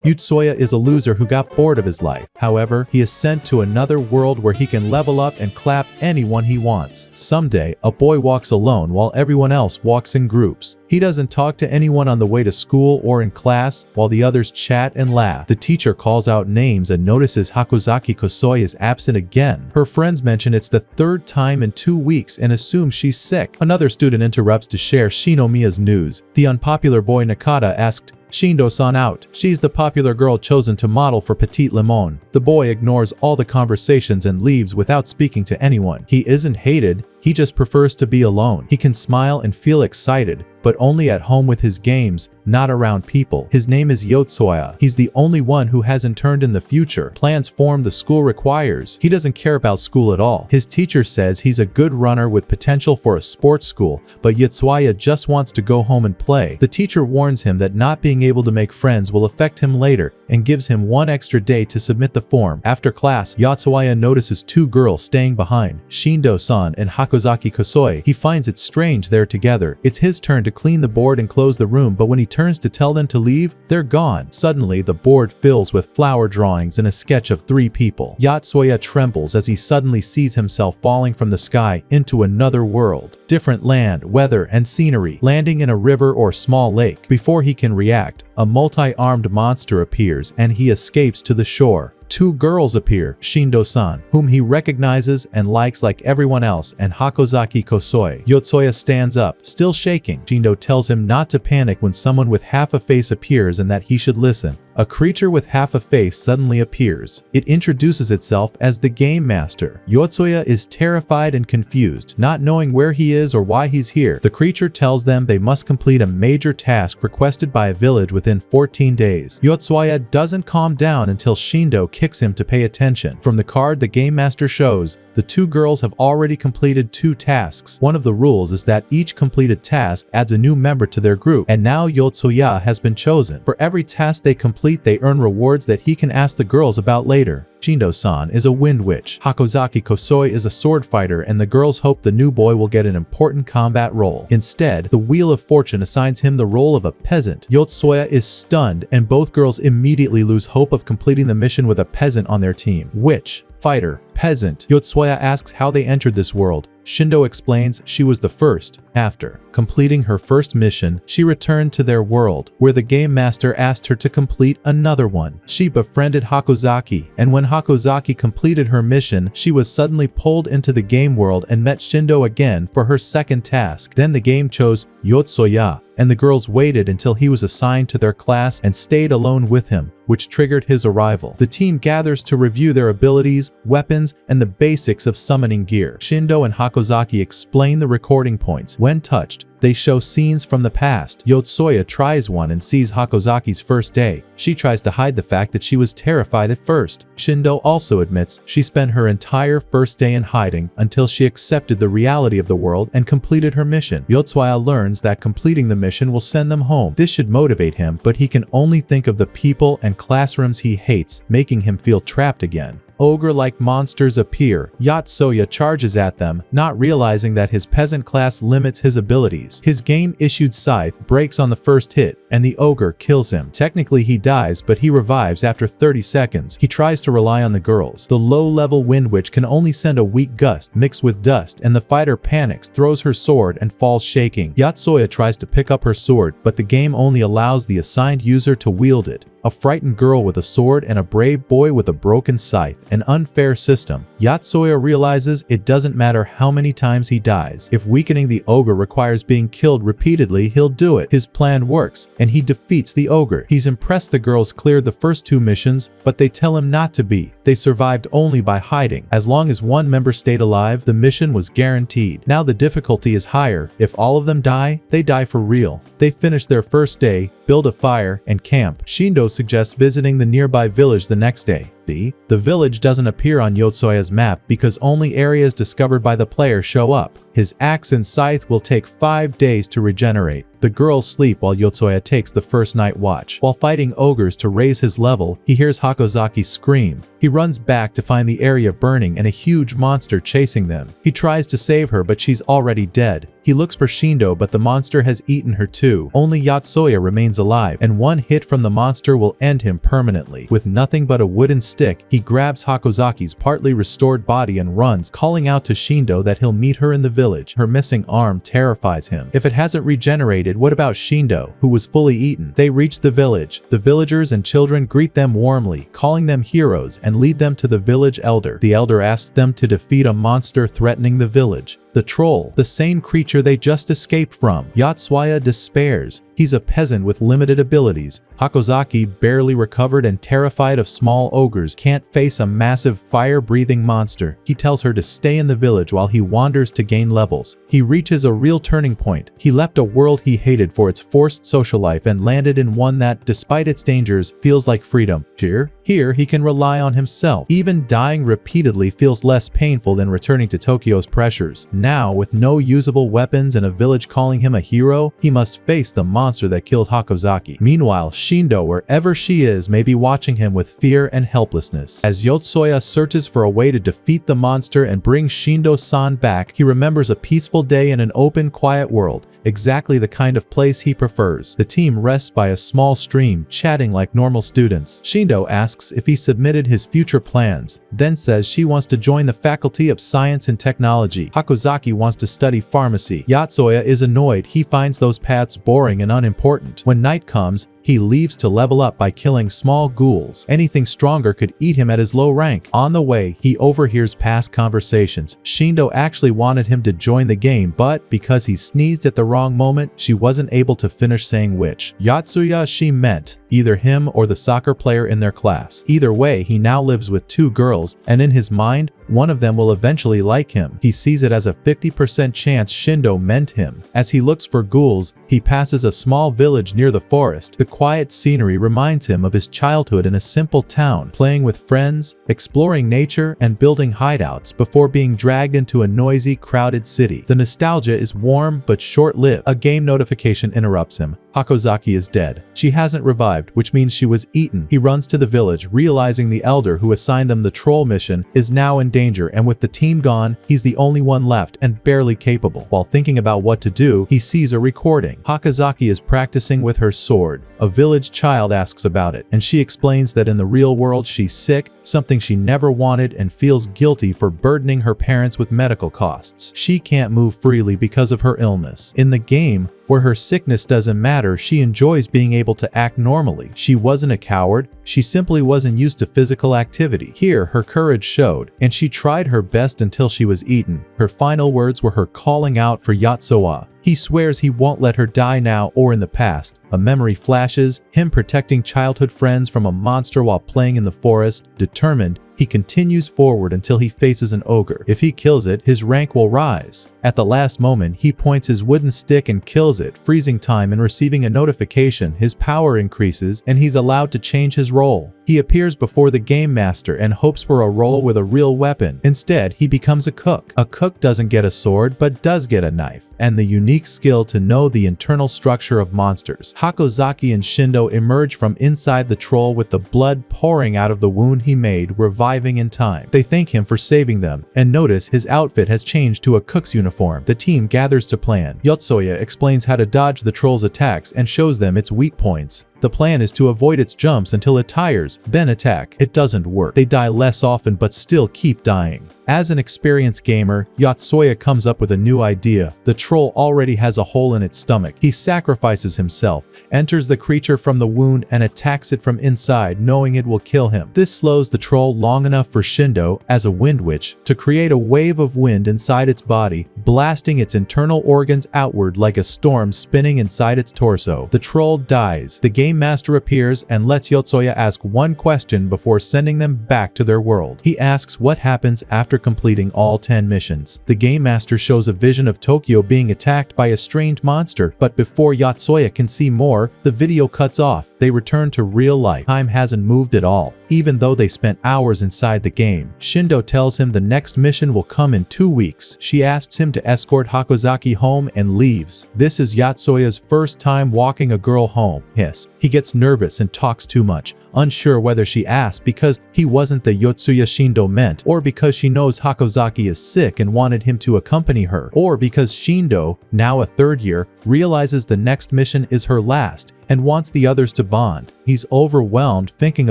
Yotsuya is a loser who got bored of his life. However, he is sent to another world where he can level up and clap anyone he wants. Someday, a boy walks alone while everyone else walks in groups. He doesn't talk to anyone on the way to school or in class, while the others chat and laugh. The teacher calls out names and notices Hakozaki Kosoi is absent again. Her friends mention it's the third time in 2 weeks and assume she's sick. Another student interrupts to share Shinomiya's news. The unpopular boy Nakata asked Shindo-san out. She's the popular girl chosen to model for Petite Limon. The boy ignores all the conversations and leaves without speaking to anyone. He isn't hated, he just prefers to be alone. He can smile and feel excited, but only at home with his games, not around people. His name is Yotsuya. He's the only one who hasn't turned in the future. Plans form the school requires. He doesn't care about school at all. His teacher says he's a good runner with potential for a sports school, but Yotsuya just wants to go home and play. The teacher warns him that not being able to make friends will affect him later and gives him 1 extra day to submit the form. After class, Yotsuya notices 2 girls staying behind, Shindo-san and Hakozaki Kosoi. He finds it strange they're together. It's his turn to clean the board and close the room, but when he turns to tell them to leave, they're gone. Suddenly, the board fills with flower drawings and a sketch of 3 people. Yotsuya trembles as he suddenly sees himself falling from the sky into another world. Different land, weather, and scenery, landing in a river or small lake. Before he can react, a multi-armed monster appears and he escapes to the shore. 2 girls appear, Shindo-san, whom he recognizes and likes like everyone else, and Hakozaki Kosoi. Yotsuya stands up, still shaking. Shindo tells him not to panic when someone with half a face appears and that he should listen. A creature with half a face suddenly appears. It introduces itself as the Game Master. Yotsuya is terrified and confused, not knowing where he is or why he's here. The creature tells them they must complete a major task requested by a village within 14 days. Yotsuya doesn't calm down until Shindo kicks him to pay attention. From the card the Game Master shows, the 2 girls have already completed 2 tasks. One of the rules is that each completed task adds a new member to their group, and now Yotsuya has been chosen. For every task they complete, they earn rewards that he can ask the girls about later. Shindo-san is a wind witch. Hakozaki Kosoi is a sword fighter, and the girls hope the new boy will get an important combat role. Instead, the Wheel of Fortune assigns him the role of a peasant. Yotsuya is stunned, and both girls immediately lose hope of completing the mission with a peasant on their team. Witch, fighter, peasant. Yotsuya asks how they entered this world. Shindo explains she was the first. After completing her first mission, she returned to their world, where the Game Master asked her to complete another one. She befriended Hakozaki, and when Hakozaki completed her mission, she was suddenly pulled into the game world and met Shindo again for her second task. Then the game chose Yotsuya, and the girls waited until he was assigned to their class and stayed alone with him, which triggered his arrival. The team gathers to review their abilities, weapons, and the basics of summoning gear. Shindo and Hakozaki explain the recording points. When touched, they show scenes from the past. Yotsuya tries one and sees Hakozaki's first day. She tries to hide the fact that she was terrified at first. Shindo also admits she spent her entire first day in hiding until she accepted the reality of the world and completed her mission. Yotsuya learns that completing the mission will send them home. This should motivate him, but he can only think of the people and classrooms he hates, making him feel trapped again. Ogre-like monsters appear. Yotsuya charges at them, not realizing that his peasant class limits his abilities. His game-issued scythe breaks on the first hit, and the ogre kills him. Technically he dies, but he revives after 30 seconds. He tries to rely on the girls. The low-level wind witch can only send a weak gust mixed with dust, and the fighter panics, throws her sword, and falls shaking. Yotsuya tries to pick up her sword, but the game only allows the assigned user to wield it. A frightened girl with a sword and a brave boy with a broken scythe. An unfair system. Yotsuya realizes it doesn't matter how many times he dies. If weakening the ogre requires being killed repeatedly, he'll do it. His plan works, and he defeats the ogre. He's impressed the girls cleared the first 2 missions, but they tell him not to be. They survived only by hiding. As long as one member stayed alive, the mission was guaranteed. Now the difficulty is higher. If all of them die, they die for real. They finish their first day, build a fire, and camp. Shindo suggests visiting the nearby village the next day. The village doesn't appear on Yotsuya's map because only areas discovered by the player show up. His axe and scythe will take 5 days to regenerate. The girls sleep while Yotsuya takes the first night watch. While fighting ogres to raise his level, he hears Hakozaki scream. He runs back to find the area burning and a huge monster chasing them. He tries to save her, but she's already dead. He looks for Shindo, but the monster has eaten her too. Only Yotsuya remains alive, and one hit from the monster will end him permanently. With nothing but a wooden stick, he grabs Hakozaki's partly restored body and runs, calling out to Shindo that he'll meet her in the village. Her missing arm terrifies him. If it hasn't regenerated, what about Shindo, who was fully eaten? They reach the village. The villagers and children greet them warmly, calling them heroes, and lead them to the village elder. The elder asks them to defeat a monster threatening the village. The troll, the same creature they just escaped from. Yotsuya despairs. He's a peasant with limited abilities. Hakozaki, barely recovered and terrified of small ogres, can't face a massive fire-breathing monster. He tells her to stay in the village while he wanders to gain levels. He reaches a real turning point. He left a world he hated for its forced social life and landed in one that, despite its dangers, feels like freedom. Here he can rely on himself. Even dying repeatedly feels less painful than returning to Tokyo's pressures. Now, with no usable weapons and a village calling him a hero, he must face the monster that killed Hakozaki. Meanwhile, Shindo, wherever she is, may be watching him with fear and helplessness. As Yotsuya searches for a way to defeat the monster and bring Shindo-san back, he remembers a peaceful day in an open, quiet world, exactly the kind of place he prefers. The team rests by a small stream, chatting like normal students. Shindo asks if he submitted his future plans, then says she wants to join the Faculty of Science and Technology. Hakozaki wants to study pharmacy. Yotsuya is annoyed. He finds those paths boring and unimportant. When night comes, he leaves to level up by killing small ghouls. Anything stronger could eat him at his low rank. On the way, he overhears past conversations. Shindo actually wanted him to join the game, but because he sneezed at the wrong moment, she wasn't able to finish saying which. Yotsuya she meant either him or the soccer player in their class. Either way, he now lives with two girls, and in his mind, one of them will eventually like him. He sees it as a 50% chance Shindo meant him. As he looks for ghouls, he passes a small village near the forest. The quiet scenery reminds him of his childhood in a simple town, playing with friends, exploring nature, and building hideouts before being dragged into a noisy, crowded city. The nostalgia is warm but short-lived. A game notification interrupts him. Hakozaki is dead. She hasn't revived, which means she was eaten. He runs to the village, realizing the elder who assigned him the troll mission is now in danger, and with the team gone, he's the only one left and barely capable. While thinking about what to do, he sees a recording. Hakozaki is practicing with her sword. A village child asks about it, and she explains that in the real world she's sick, something she never wanted, and feels guilty for burdening her parents with medical costs. She can't move freely because of her illness. In the game, where her sickness doesn't matter, she enjoys being able to act normally. She wasn't a coward, she simply wasn't used to physical activity. Here, her courage showed, and she tried her best until she was eaten. Her final words were her calling out for Yotsuya. He swears he won't let her die now or in the past. A memory flashes, him protecting childhood friends from a monster while playing in the forest. Determined, he continues forward until he faces an ogre. If he kills it, his rank will rise. At the last moment, he points his wooden stick and kills it, freezing time and receiving a notification. His power increases, and he's allowed to change his role. He appears before the game master and hopes for a role with a real weapon. Instead, he becomes a cook. A cook doesn't get a sword, but does get a knife, and the unique skill to know the internal structure of monsters. Hakozaki and Shindo emerge from inside the troll with the blood pouring out of the wound he made, reviving in time. They thank him for saving them, and notice his outfit has changed to a cook's uniform. The team gathers to plan. Yotsuya explains how to dodge the troll's attacks and shows them its weak points. The plan is to avoid its jumps until it tires, then attack. It doesn't work. They die less often but still keep dying. As an experienced gamer, Yotsuya comes up with a new idea. The troll already has a hole in its stomach. He sacrifices himself, enters the creature from the wound, and attacks it from inside, knowing it will kill him. This slows the troll long enough for Shindo, as a wind witch, to create a wave of wind inside its body, blasting its internal organs outward like a storm spinning inside its torso. The troll dies. The game master appears and lets Yotsuya ask one question before sending them back to their world. He asks what happens after completing all 10 missions. The game master shows a vision of Tokyo being attacked by a strange monster, but before Yotsuya can see more, the video cuts off. They return to real life. Time hasn't moved at all, even though they spent hours inside the game. Shindo tells him the next mission will come in 2 weeks. She asks him to escort Hakozaki home and leaves. This is Yotsuya's first time walking a girl home. Yes, he gets nervous and talks too much, unsure whether she asked because he wasn't the Yotsuya Shindo meant, or because she knows Hakozaki is sick and wanted him to accompany her, or because Shindo, now a third year, realizes the next mission is her last and wants the others to bond. He's overwhelmed thinking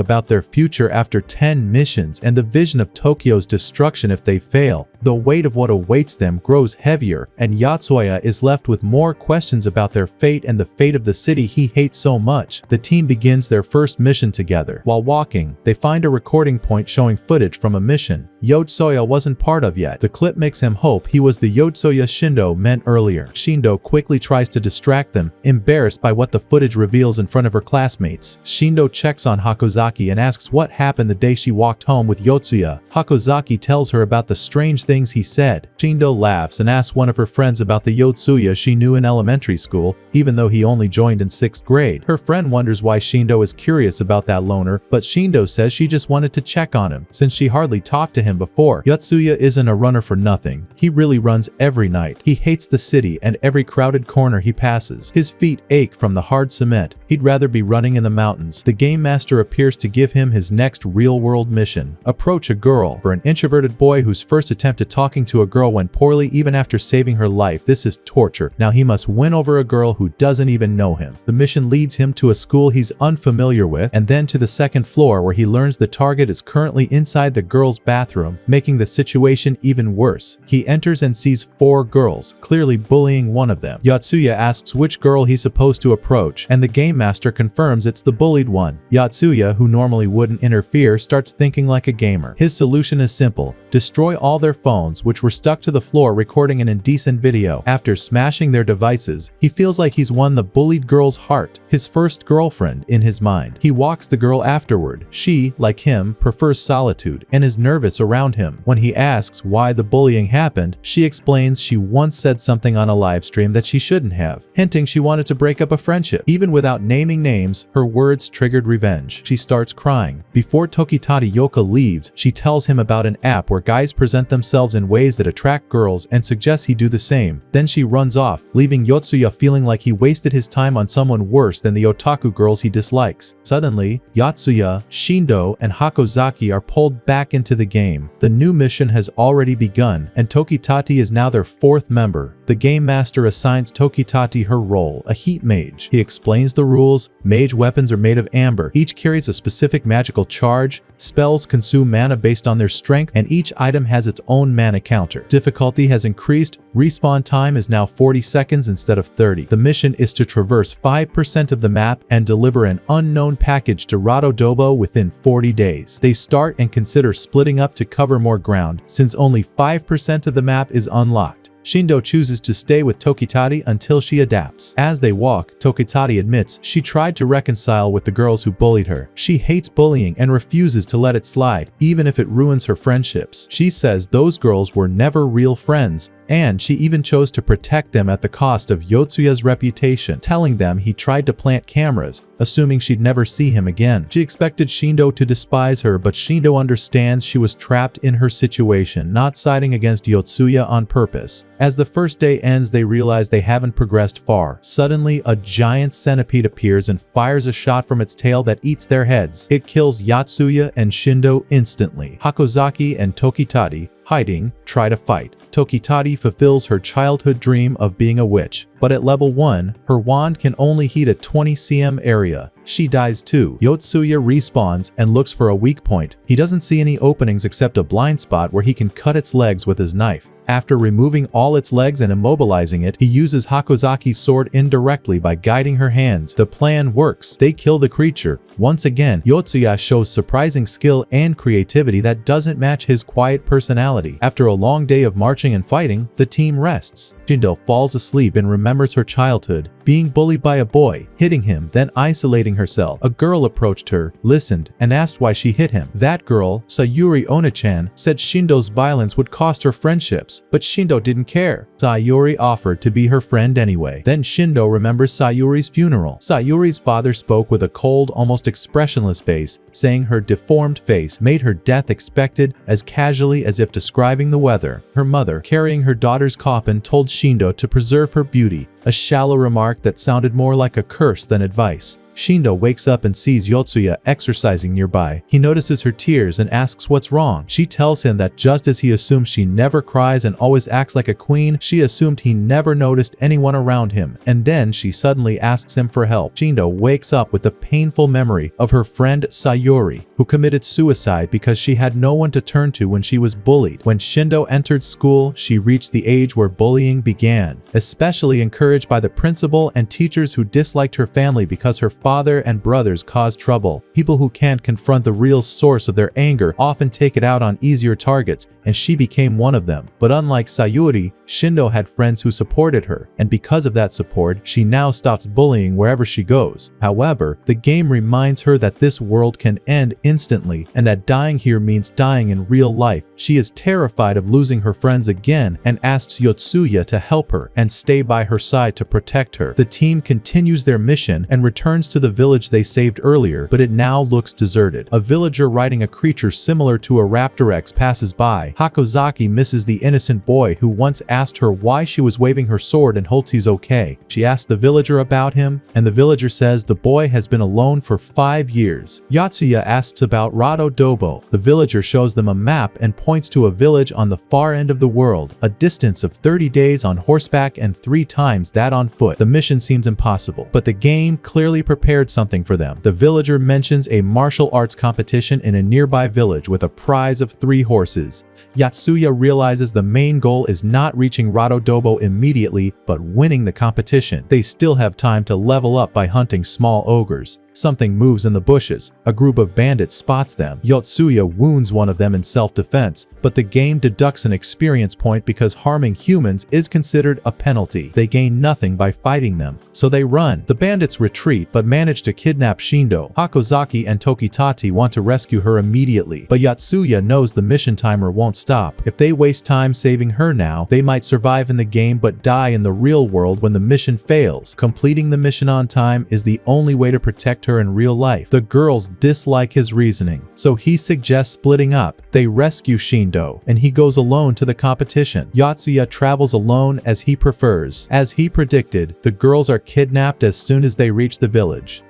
about their future after 10 missions and the vision of Tokyo's destruction if they fail. The weight of what awaits them grows heavier, and Yotsuya is left with more questions about their fate and the fate of the city he hates so much. The team begins their first mission together. While walking, they find a recording point showing footage from a mission Yotsuya wasn't part of yet. The clip makes him hope he was the Yotsuya Shindo meant earlier. Shindo quickly tries to distract them, embarrassed by what the footage reveals in front of her classmates. Shindo checks on Hakozaki and asks what happened the day she walked home with Yotsuya. Hakozaki tells her about the strange things he said. Shindo laughs and asks one of her friends about the Yotsuya she knew in elementary school, even though he only joined in 6th grade. Her friend wonders why Shindo is curious about that loner, but Shindo says she just wanted to check on him, since she hardly talked to him before. Yotsuya isn't a runner for nothing. He really runs every night. He hates the city and every crowded corner he passes. His feet ache from the hard cement. He'd rather be running in the mountains. The game master appears to give him his next real-world mission. Approach a girl. For an introverted boy whose first attempt at talking to a girl went poorly even after saving her life, this is torture. Now he must win over a girl who doesn't even know him. The mission leads him to a school he's unfamiliar with, and then to the 2nd floor where he learns the target is currently inside the girl's bathroom, making the situation even worse. He enters and sees 4 girls, clearly bullying one of them. Yotsuya asks which girl he's supposed to approach, and the game master confirms it's the bullied one. Yotsuya, who normally wouldn't interfere, starts thinking like a gamer. His solution is simple: destroy all their phones, which were stuck to the floor recording an indecent video. After smashing their devices, he feels like he's won the bullied girl's heart, his first girlfriend in his mind. He walks the girl afterward. She, like him, prefers solitude and is nervous around him. When he asks why the bullying happened, she explains she once said something on a live stream that she shouldn't have, hinting she wanted to break up a friendship. Even without naming names, her words triggered revenge. She starts crying. Before Tokitati Yoka leaves, she tells him about an app where guys present themselves in ways that attract girls and suggests he do the same. Then she runs off, leaving Yotsuya feeling like he wasted his time on someone worse than the otaku girls he dislikes. Suddenly, Yotsuya, Shindo, and Hakozaki are pulled back into the game. The new mission has already begun, and Tokitati is now their 4th member. The game master assigns Tokitati her role, a heat mage. He explains the rules. Mage weapons are made of amber. Each carries a specific magical charge. Spells consume mana based on their strength, and each item has its own mana counter. Difficulty has increased. Respawn time is now 40 seconds instead of 30. The mission is to traverse 5% of the map and deliver an unknown package to Radodobo within 40 days. They start and consider splitting up to cover more ground, since only 5% of the map is unlocked. Shindo chooses to stay with Tokitati until she adapts. As they walk, Tokitati admits she tried to reconcile with the girls who bullied her. She hates bullying and refuses to let it slide, even if it ruins her friendships. She says those girls were never real friends, and she even chose to protect them at the cost of Yotsuya's reputation, telling them he tried to plant cameras, assuming she'd never see him again. She expected Shindo to despise her, but Shindo understands she was trapped in her situation, not siding against Yotsuya on purpose. As the first day ends, they realize they haven't progressed far. Suddenly, a giant centipede appears and fires a shot from its tail that eats their heads. It kills Yotsuya and Shindo instantly. Hakozaki and Tokitati, hiding, try to fight. Tokitati fulfills her childhood dream of being a witch, but at level 1, her wand can only heat a 20 cm area. She dies too. Yotsuya respawns and looks for a weak point. He doesn't see any openings except a blind spot where he can cut its legs with his knife. After removing all its legs and immobilizing it, he uses Hakozaki's sword indirectly by guiding her hands. The plan works. They kill the creature. Once again, Yotsuya shows surprising skill and creativity that doesn't match his quiet personality. After a long day of marching and fighting, the team rests. Shindo falls asleep and remembers her childhood, being bullied by a boy, hitting him, then isolating herself. A girl approached her, listened, and asked why she hit him. That girl, Sayuri Onachan, said Shindo's violence would cost her friendships, years. But Shindo didn't care. Sayuri offered to be her friend anyway. Then Shindo remembers Sayuri's funeral. Sayuri's father spoke with a cold, almost expressionless face, saying her deformed face made her death expected as casually as if describing the weather. Her mother, carrying her daughter's coffin, told Shindo to preserve her beauty, a shallow remark that sounded more like a curse than advice. Shindo wakes up and sees Yotsuya exercising nearby. He notices her tears and asks what's wrong. She tells him that just as he assumed she never cries and always acts like a queen, she assumed he never noticed anyone around him. And then she suddenly asks him for help. Shindo wakes up with the painful memory of her friend Sayuri, who committed suicide because she had no one to turn to when she was bullied. When Shindo entered school, she reached the age where bullying began, especially encouraged by the principal and teachers who disliked her family because her father and brothers caused trouble. People who can't confront the real source of their anger often take it out on easier targets, and she became one of them. But unlike Sayuri, Shindo had friends who supported her, and because of that support, she now stops bullying wherever she goes. However, the game reminds her that this world can end instantly, and that dying here means dying in real life. She is terrified of losing her friends again and asks Yotsuya to help her and stay by her side to protect her. The team continues their mission and returns to the village they saved earlier, but it now looks deserted. A villager riding a creature similar to a Raptorex passes by. Hakozaki misses the innocent boy who once asked her why she was waving her sword and hopes he's okay. She asks the villager about him, and the villager says the boy has been alone for 5 years. Yotsuya asks about Rado Dobo. The villager shows them a map and points to a village on the far end of the world, a distance of 30 days on horseback and 3 times that on foot. The mission seems impossible, but the game clearly prepared something for them. The villager mentions a martial arts competition in a nearby village with a prize of 3 horses. Yotsuya realizes the main goal is not reaching Rado Dobo immediately, but winning the competition. They still have time to level up by hunting small ogres. Something moves in the bushes. A group of bandits spots them. Yotsuya wounds one of them in self-defense, but the game deducts an experience point because harming humans is considered a penalty. They gain nothing by fighting them, so they run. The bandits retreat but manage to kidnap Shindo. Hakozaki and Tokitati want to rescue her immediately, but Yotsuya knows the mission timer won't stop. If they waste time saving her now, they might survive in the game but die in the real world when the mission fails. Completing the mission on time is the only way to protect her in real life. The girls dislike his reasoning, so he suggests splitting up. They rescue Shindo, and he goes alone to the competition. Yotsuya travels alone as he prefers. As he predicted, the girls are kidnapped as soon as they reach the village.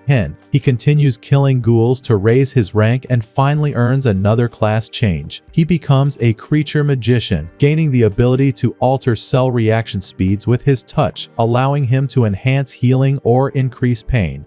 He continues killing ghouls to raise his rank and finally earns another class change. He becomes a creature magician, gaining the ability to alter cell reaction speeds with his touch, allowing him to enhance healing or increase pain.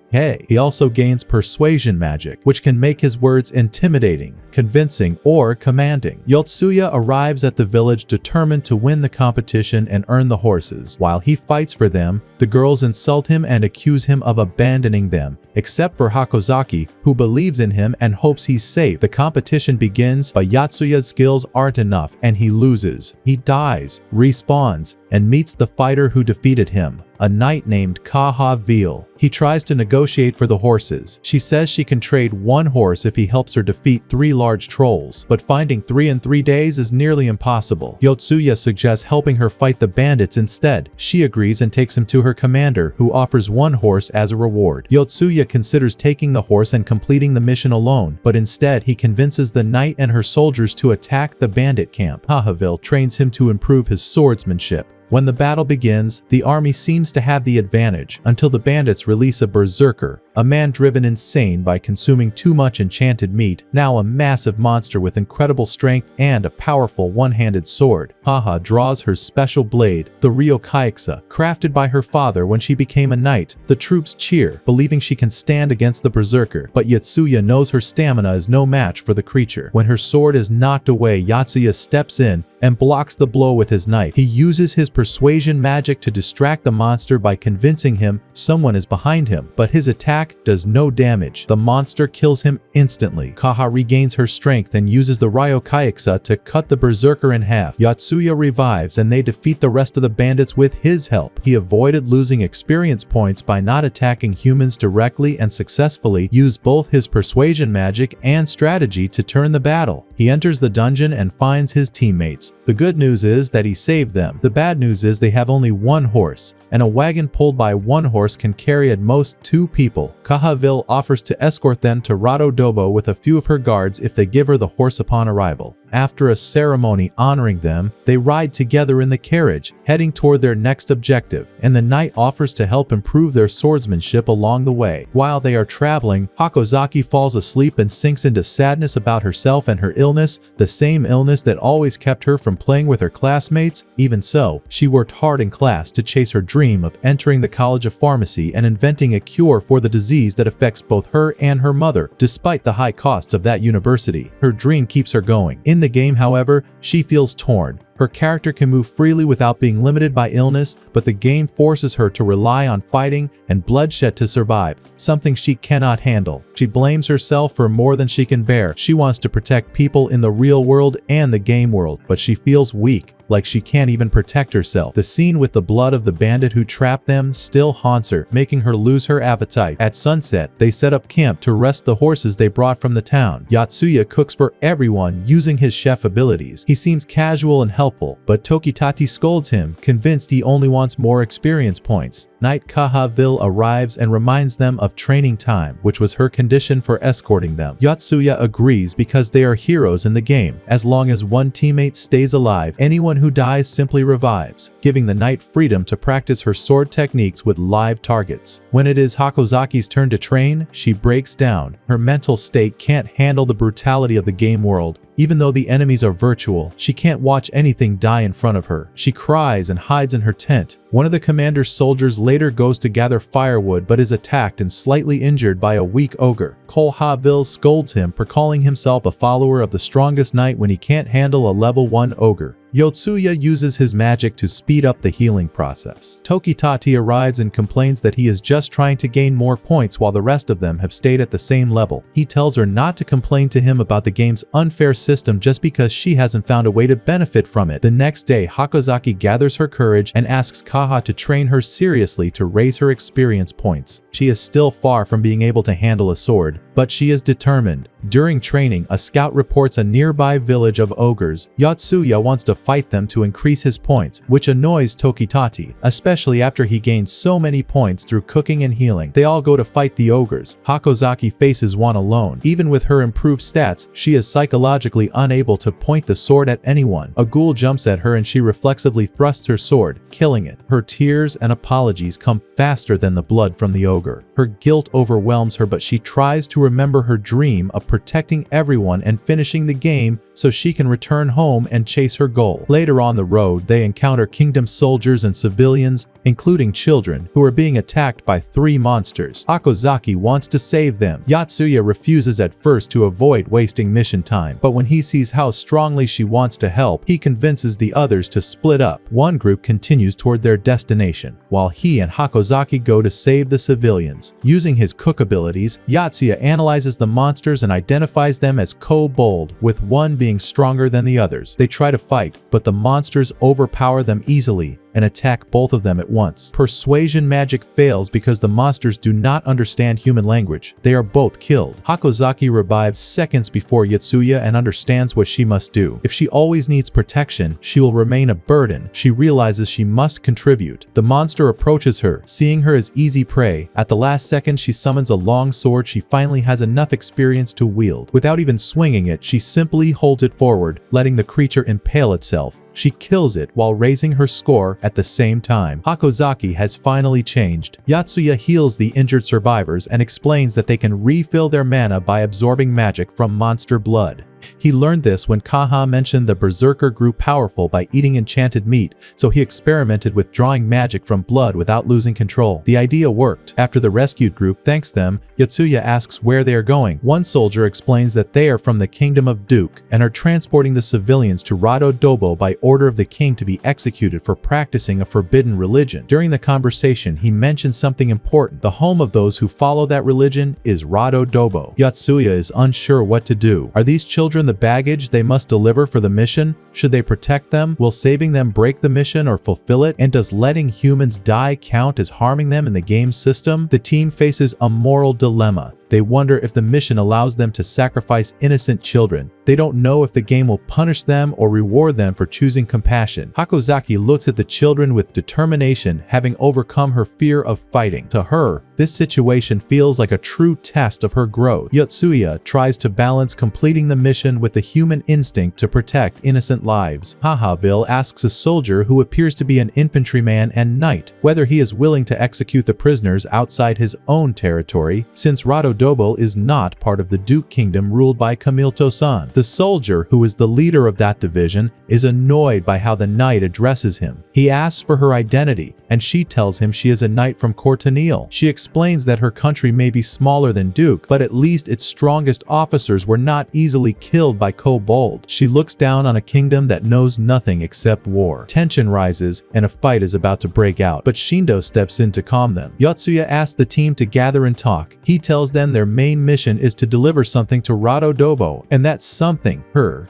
He also gains persuasion magic, which can make his words intimidating, convincing, or commanding. Yotsuya arrives at the village determined to win the competition and earn the horses. While he fights for them, the girls insult him and accuse him of abandoning them, except for Hakozaki, who believes in him and hopes he's safe. The competition begins, but Yotsuya's skills aren't enough, and he loses. He dies, respawns, and meets the fighter who defeated him, a knight named Kahavville. He tries to negotiate for the horses. She says she can trade 1 horse if he helps her defeat 3 large trolls, but finding 3 in 3 days is nearly impossible. Yotsuya suggests helping her fight the bandits instead. She agrees and takes him to her commander, who offers 1 horse as a reward. Yotsuya considers taking the horse and completing the mission alone, but instead he convinces the knight and her soldiers to attack the bandit camp. Kahavville trains him to improve his swordsmanship. When the battle begins, the army seems to have the advantage until the bandits release a berserker, a man driven insane by consuming too much enchanted meat, now a massive monster with incredible strength and a powerful one-handed sword. Haha draws her special blade, the Ryokaiksa, crafted by her father when she became a knight. The troops cheer, believing she can stand against the berserker, but Yotsuya knows her stamina is no match for the creature. When her sword is knocked away, Yotsuya steps in and blocks the blow with his knife. He uses his persuasion magic to distract the monster by convincing him someone is behind him, but his attack does no damage. The monster kills him instantly. Kaha regains her strength and uses the ryokaiksa to cut the berserker in half. Yotsuya revives and they defeat the rest of the bandits with his help. He avoided losing experience points by not attacking humans directly and successfully used both his persuasion magic and strategy to turn the battle. He enters the dungeon and finds his teammates. The good news is that he saved them. The bad news is they have only one horse, and a wagon pulled by one horse can carry at most 2 people. Kahavville offers to escort them to Rado Dobo with a few of her guards if they give her the horse upon arrival. After a ceremony honoring them, they ride together in the carriage, heading toward their next objective, and the knight offers to help improve their swordsmanship along the way. While they are traveling, Hakozaki falls asleep and sinks into sadness about herself and her illness, the same illness that always kept her from playing with her classmates. Even so, she worked hard in class to chase her dream of entering the College of Pharmacy and inventing a cure for the disease that affects both her and her mother, despite the high costs of that university. Her dream keeps her going. In the game, however, she feels torn. Her character can move freely without being limited by illness, but the game forces her to rely on fighting and bloodshed to survive, something she cannot handle. She blames herself for more than she can bear. She wants to protect people in the real world and the game world, but she feels weak, like she can't even protect herself. The scene with the blood of the bandit who trapped them still haunts her, making her lose her appetite. At sunset, they set up camp to rest the horses they brought from the town. Yotsuya cooks for everyone using his chef abilities. He seems casual and helpful, but Tokitati scolds him, convinced he only wants more experience points. Knight Kahavville arrives and reminds them of training time, which was her condition for escorting them. Yotsuya agrees because they are heroes in the game. As long as one teammate stays alive, anyone who dies simply revives, giving the knight freedom to practice her sword techniques with live targets. When it is Hakozaki's turn to train, she breaks down. Her mental state can't handle the brutality of the game world. Even though the enemies are virtual, she can't watch anything die in front of her. She cries and hides in her tent. One of the commander's soldiers later goes to gather firewood but is attacked and slightly injured by a weak ogre. Kahavville scolds him for calling himself a follower of the strongest knight when he can't handle a level 1 ogre. Yotsuya uses his magic to speed up the healing process. Tokitati arrives and complains that he is just trying to gain more points while the rest of them have stayed at the same level. He tells her not to complain to him about the game's unfair system just because she hasn't found a way to benefit from it. The next day, Hakozaki gathers her courage and asks Kaha to train her seriously to raise her experience points. She is still far from being able to handle a sword, but she is determined. During training, a scout reports a nearby village of ogres. Yotsuya wants to fight them to increase his points, which annoys Tokitati, especially after he gained so many points through cooking and healing. They all go to fight the ogres. Hakozaki faces one alone. Even with her improved stats, she is psychologically unable to point the sword at anyone. A ghoul jumps at her and she reflexively thrusts her sword, killing it. Her tears and apologies come faster than the blood from the ogre. Her guilt overwhelms her, but she tries to remember her dream of protecting everyone and finishing the game so she can return home and chase her goal. Later on the road, they encounter kingdom soldiers and civilians, including children, who are being attacked by 3 monsters. Hakozaki wants to save them. Yotsuya refuses at first to avoid wasting mission time, but when he sees how strongly she wants to help, he convinces the others to split up. One group continues toward their destination, while he and Hakozaki go to save the civilians. Using his cook abilities, Yotsuya analyzes the monsters and identifies them as kobold, with one being stronger than the others. They try to fight, but the monsters overpower them easily and attack both of them at once. Persuasion magic fails because the monsters do not understand human language. They are both killed. Hakozaki revives seconds before Yotsuya and understands what she must do. If she always needs protection, she will remain a burden. She realizes she must contribute. The monster approaches her, seeing her as easy prey. At the last second, she summons a long sword she finally has enough experience to wield. Without even swinging it, she simply holds it forward, letting the creature impale itself. She kills it while raising her score at the same time. Hakozaki has finally changed. Yotsuya heals the injured survivors and explains that they can refill their mana by absorbing magic from monster blood. He learned this when Kaha mentioned the berserker grew powerful by eating enchanted meat, so he experimented with drawing magic from blood without losing control. The idea worked. After the rescued group thanks them, Yotsuya asks where they are going. One soldier explains that they are from the kingdom of Duke and are transporting the civilians to Rado Dobo by order of the king to be executed for practicing a forbidden religion. During the conversation, he mentions something important. The home of those who follow that religion is Rado Dobo. Yotsuya is unsure what to do. Are these children the baggage they must deliver for the mission? Should they protect them? Will saving them break the mission or fulfill it? And does letting humans die count as harming them in the game system? The team faces a moral dilemma. They wonder if the mission allows them to sacrifice innocent children. They don't know if the game will punish them or reward them for choosing compassion. Hakozaki looks at the children with determination, having overcome her fear of fighting. To her, this situation feels like a true test of her growth. Yotsuya tries to balance completing the mission with the human instinct to protect innocent lives. Kahavville asks a soldier who appears to be an infantryman and knight whether he is willing to execute the prisoners outside his own territory, since Rado Dobo is not part of the Duke Kingdom ruled by Kamilto-san. The soldier, who is the leader of that division, is annoyed by how the knight addresses him. He asks for her identity, and she tells him she is a knight from Courtenille. She explains that her country may be smaller than Duke, but at least its strongest officers were not easily killed by kobold. She looks down on a kingdom that knows nothing except war. Tension rises, and a fight is about to break out, but Shindo steps in to calm them. Yotsuya asks the team to gather and talk. He tells them their main mission is to deliver something to Rado Dobo, and that something,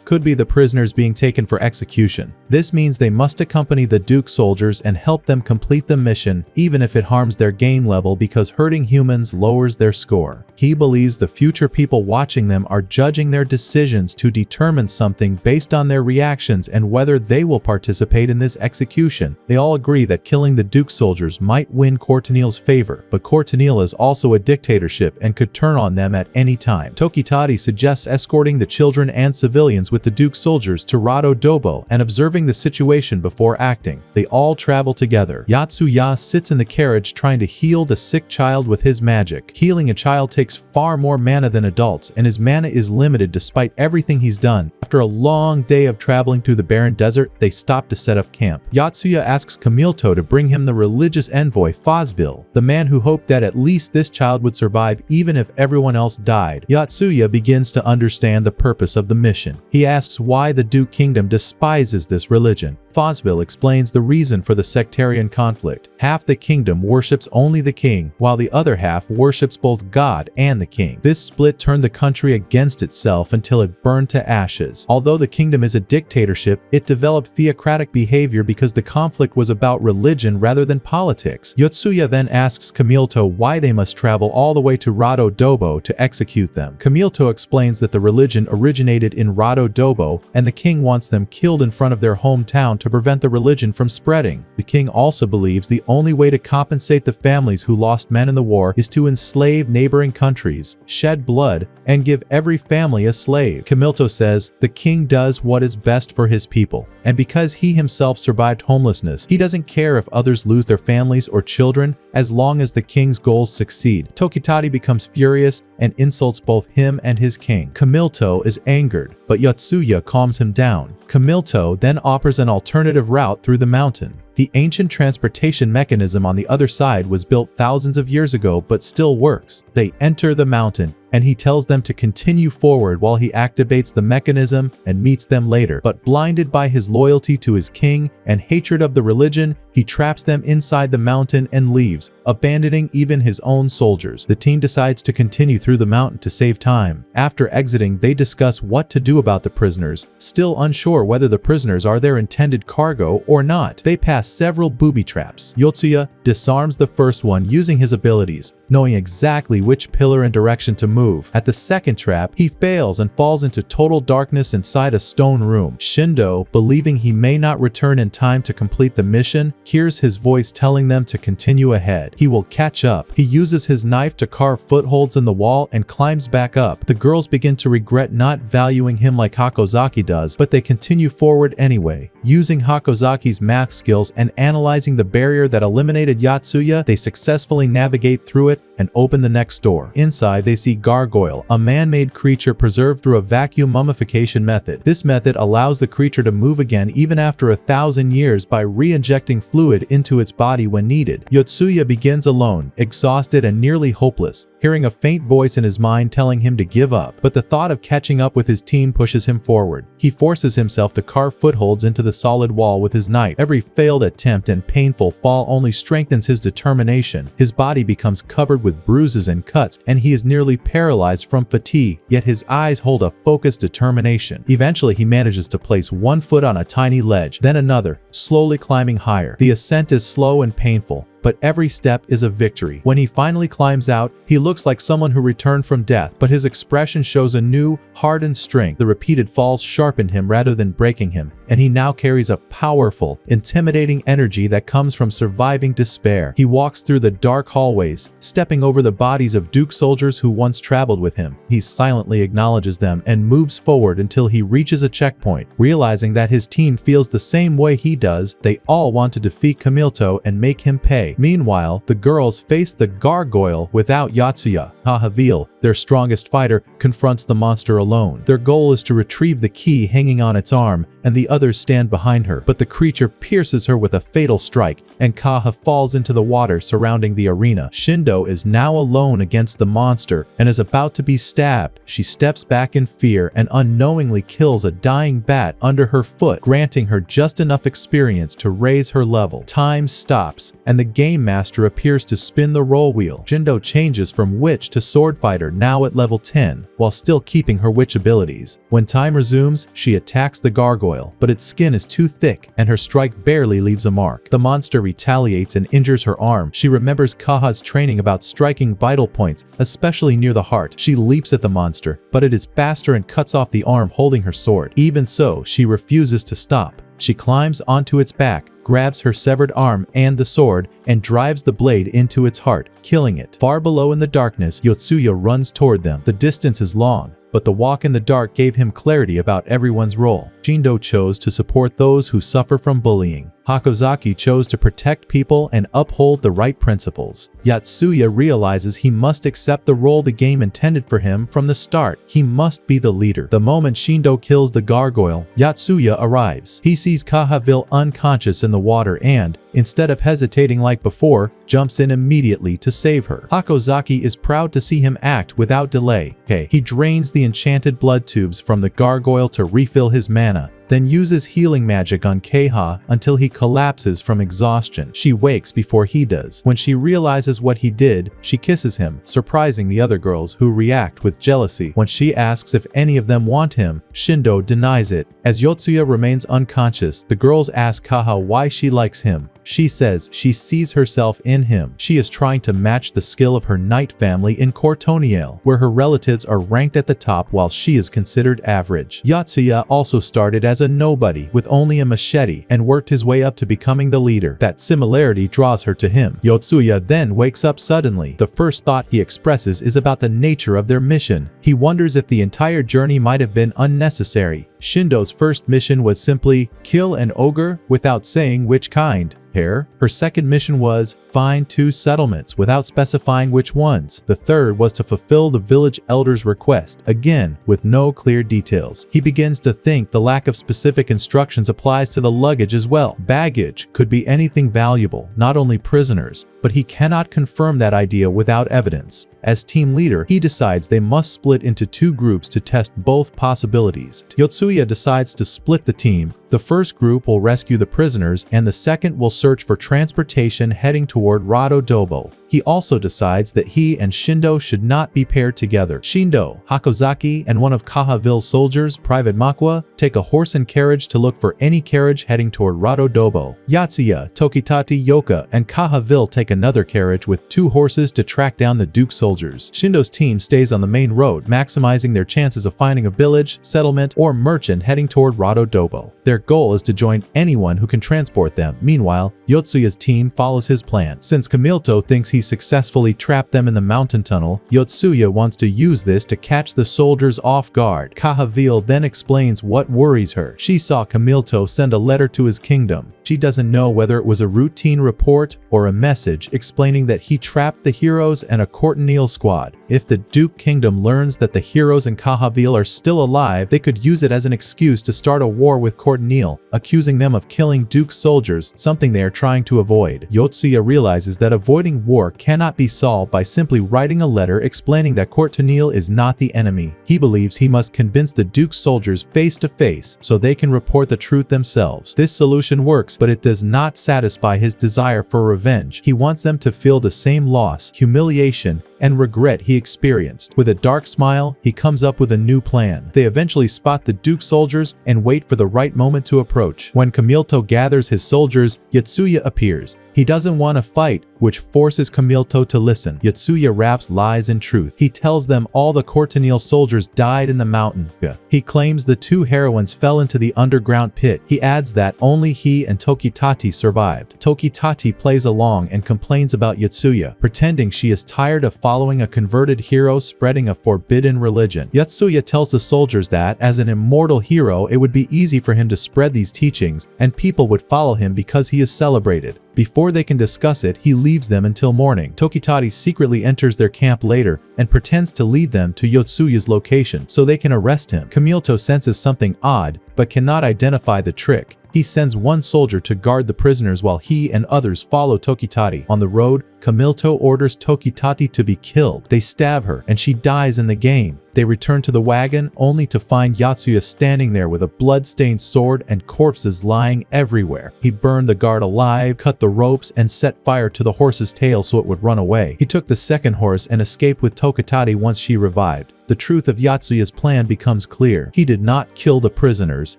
could be the prisoners being taken for execution. This means they must accompany the Duke soldiers and help them complete the mission, even if it harms their game level, because hurting humans lowers their score. He believes the future people watching them are judging their decisions to determine something based on their reactions and whether they will participate in this execution. They all agree that killing the Duke soldiers might win Courtenille's favor, but Courtenille is also a dictatorship and could turn on them at any time. Tokitati suggests escorting the children and civilians with the Duke soldiers to Rado Dobo and observing the situation before acting. They all travel together. Yotsuya sits in the carriage trying to heal the sick child with his magic. Healing a child takes far more mana than adults, and his mana is limited despite everything he's done. After a long day of traveling through the barren desert, they stop to set up camp. Yotsuya asks Kamilto to bring him the religious envoy Fosville, the man who hoped that at least this child would survive even if everyone else died. Yotsuya begins to understand the purpose of the mission. He asks why the Duke Kingdom despises this religion. Fosville explains the reason for the sectarian conflict. Half the kingdom worships only the king, while the other half worships both God and the king. This split turned the country against itself until it burned to ashes. Although the kingdom is a dictatorship, it developed theocratic behavior because the conflict was about religion rather than politics. Yotsuya then asks Kamilto why they must travel all the way to Rado Dobo to execute them. Kamilto explains that the religion originated in Rado Dobo, and the king wants them killed in front of their hometown to prevent the religion from spreading. The king also believes the only way to compensate the families who lost men in the war is to enslave neighboring countries, shed blood, and give every family a slave. Kamilto says the king does what is best for his people, and because he himself survived homelessness, he doesn't care if others lose their families or children as long as the king's goals succeed. Tokitati becomes furious and insults both him and his king. Kamilto is angered, but Yotsuya calms him down. Kamilto then offers an alternative route through the mountain. The ancient transportation mechanism on the other side was built thousands of years ago but still works. They enter the mountain, and he tells them to continue forward while he activates the mechanism and meets them later. But blinded by his loyalty to his king and hatred of the religion, he traps them inside the mountain and leaves, abandoning even his own soldiers. The team decides to continue through the mountain to save time. After exiting, they discuss what to do about the prisoners, still unsure whether the prisoners are their intended cargo or not. They pass several booby traps. Yotsuya disarms the first one using his abilities, knowing exactly which pillar and direction to move. At the second trap, he fails and falls into total darkness inside a stone room. Shindo, believing he may not return in time to complete the mission, hears his voice telling them to continue ahead. He will catch up. He uses his knife to carve footholds in the wall and climbs back up. The girls begin to regret not valuing him like Hakozaki does, but they continue forward anyway. Using Hakozaki's math skills and analyzing the barrier that eliminated Yotsuya, they successfully navigate through it and open the next door. Inside, they see gargoyle, a man-made creature preserved through a vacuum mummification method. This method allows the creature to move again even after 1,000 years by re-injecting fluid into its body when needed. Yotsuya begins alone, exhausted and nearly hopeless, hearing a faint voice in his mind telling him to give up. But the thought of catching up with his team pushes him forward. He forces himself to carve footholds into the solid wall with his knife. Every failed attempt and painful fall only strengthens his determination. His body becomes covered with bruises and cuts, and he is nearly paralyzed from fatigue, yet his eyes hold a focused determination. Eventually, he manages to place one foot on a tiny ledge, then another, slowly climbing higher. The ascent is slow and painful, but every step is a victory. When he finally climbs out, he looks like someone who returned from death, but his expression shows a new, hardened strength. The repeated falls sharpened him rather than breaking him, and he now carries a powerful, intimidating energy that comes from surviving despair. He walks through the dark hallways, stepping over the bodies of Duke soldiers who once traveled with him. He silently acknowledges them and moves forward until he reaches a checkpoint. Realizing that his team feels the same way he does, they all want to defeat Camilto and make him pay. Meanwhile, the girls face the gargoyle without Yotsuya. Kahavville, their strongest fighter, confronts the monster alone. Their goal is to retrieve the key hanging on its arm, and the others stand behind her. But the creature pierces her with a fatal strike, and Kaha falls into the water surrounding the arena. Shindo is now alone against the monster and is about to be stabbed. She steps back in fear and unknowingly kills a dying bat under her foot, granting her just enough experience to raise her level. Time stops, and the game master appears to spin the roll wheel. Shindo changes from witch to sword fighter, now at level 10, while still keeping her witch abilities. When time resumes, she attacks the gargoyle, but its skin is too thick and her strike barely leaves a mark. The monster retaliates and injures her arm. She remembers Kaha's training about striking vital points, especially near the heart. She leaps at the monster, but it is faster and cuts off the arm holding her sword. Even so, she refuses to stop. She climbs onto its back, grabs her severed arm and the sword, and drives the blade into its heart, killing it. Far below in the darkness, Yotsuya runs toward them. The distance is long, but the walk in the dark gave him clarity about everyone's role. Shindo chose to support those who suffer from bullying. Hakozaki chose to protect people and uphold the right principles. Yotsuya realizes he must accept the role the game intended for him from the start. He must be the leader. The moment Shindo kills the gargoyle, Yotsuya arrives. He sees Kahavville unconscious in the water and, instead of hesitating like before, jumps in immediately to save her. Hakozaki is proud to see him act without delay. He drains the enchanted blood tubes from the gargoyle to refill his mana, then uses healing magic on Kaha until he collapses from exhaustion. She wakes before he does. When she realizes what he did, she kisses him, surprising the other girls who react with jealousy. When she asks if any of them want him, Shindo denies it. As Yotsuya remains unconscious, the girls ask Kaha why she likes him. She says she sees herself in him. She is trying to match the skill of her knight family in Cortoniel, where her relatives are ranked at the top while she is considered average. Yotsuya also started as a nobody with only a machete and worked his way up to becoming the leader. That similarity draws her to him. Yotsuya then wakes up suddenly. The first thought he expresses is about the nature of their mission. He wonders if the entire journey might have been unnecessary. Shindo's first mission was simply kill an ogre without saying which kind. Her second mission was find 2 settlements without specifying which ones. The third was to fulfill the village elder's request, again with no clear details. He begins to think the lack of specific instructions applies to the luggage as well. Baggage could be anything valuable, not only prisoners, but he cannot confirm that idea without evidence. As team leader, he decides they must split into 2 groups to test both possibilities. Yotsuya decides to split the team. The first group will rescue the prisoners, and the second will search for transportation heading toward Radodobo. He also decides that he and Shindo should not be paired together. Shindo, Hakozaki, and one of Kahavville's soldiers, Private Makwa, take a horse and carriage to look for any carriage heading toward Radodobo. Yotsuya, Tokitati, Yoka, and Kahavville take another carriage with 2 horses to track down the Duke soldiers. Shindo's team stays on the main road, maximizing their chances of finding a village, settlement, or merchant heading toward Radodobo. Their goal is to join anyone who can transport them. Meanwhile, Yotsuya's team follows his plan. Since Camilto thinks he successfully trapped them in the mountain tunnel, Yotsuya wants to use this to catch the soldiers off guard. Kahavville then explains what worries her. She saw Camilto send a letter to his kingdom, She doesn't know whether it was a routine report or a message explaining that he trapped the heroes and a Courtenay squad. If the Duke Kingdom learns that the heroes in Kahavville are still alive, they could use it as an excuse to start a war with Courtenay, accusing them of killing Duke's soldiers, something they are trying to avoid. Yotsuya realizes that avoiding war cannot be solved by simply writing a letter explaining that Courtenay is not the enemy. He believes he must convince the Duke's soldiers face to face so they can report the truth themselves. This solution works, but it does not satisfy his desire for revenge. He wants them to feel the same loss, humiliation, and regret he experienced. With a dark smile, he comes up with a new plan. They eventually spot the Duke soldiers and wait for the right moment to approach. When Camilto gathers his soldiers, Yotsuya appears. He doesn't want to fight, which forces Camilto to listen. Yotsuya wraps lies in truth. He tells them all the Courtenay soldiers died in the mountain. He claims the two heroines fell into the underground pit. He adds that only he and Tokitati survived. Tokitati plays along and complains about Yotsuya, pretending she is tired of following a converted hero spreading a forbidden religion. Yotsuya tells the soldiers that, as an immortal hero, it would be easy for him to spread these teachings, and people would follow him because he is celebrated. Before they can discuss it, he leaves them until morning. Tokitati secretly enters their camp later and pretends to lead them to Yotsuya's location so they can arrest him. Camilto senses something odd, but cannot identify the trick. He sends one soldier to guard the prisoners while he and others follow Tokitati. On the road, Camilto orders Tokitati to be killed. They stab her, and she dies in the game. They return to the wagon, only to find Yotsuya standing there with a blood-stained sword and corpses lying everywhere. He burned the guard alive, cut the ropes, and set fire to the horse's tail so it would run away. He took the second horse and escaped with Tokitati once she revived. The truth of Yotsuya's plan becomes clear. He did not kill the prisoners.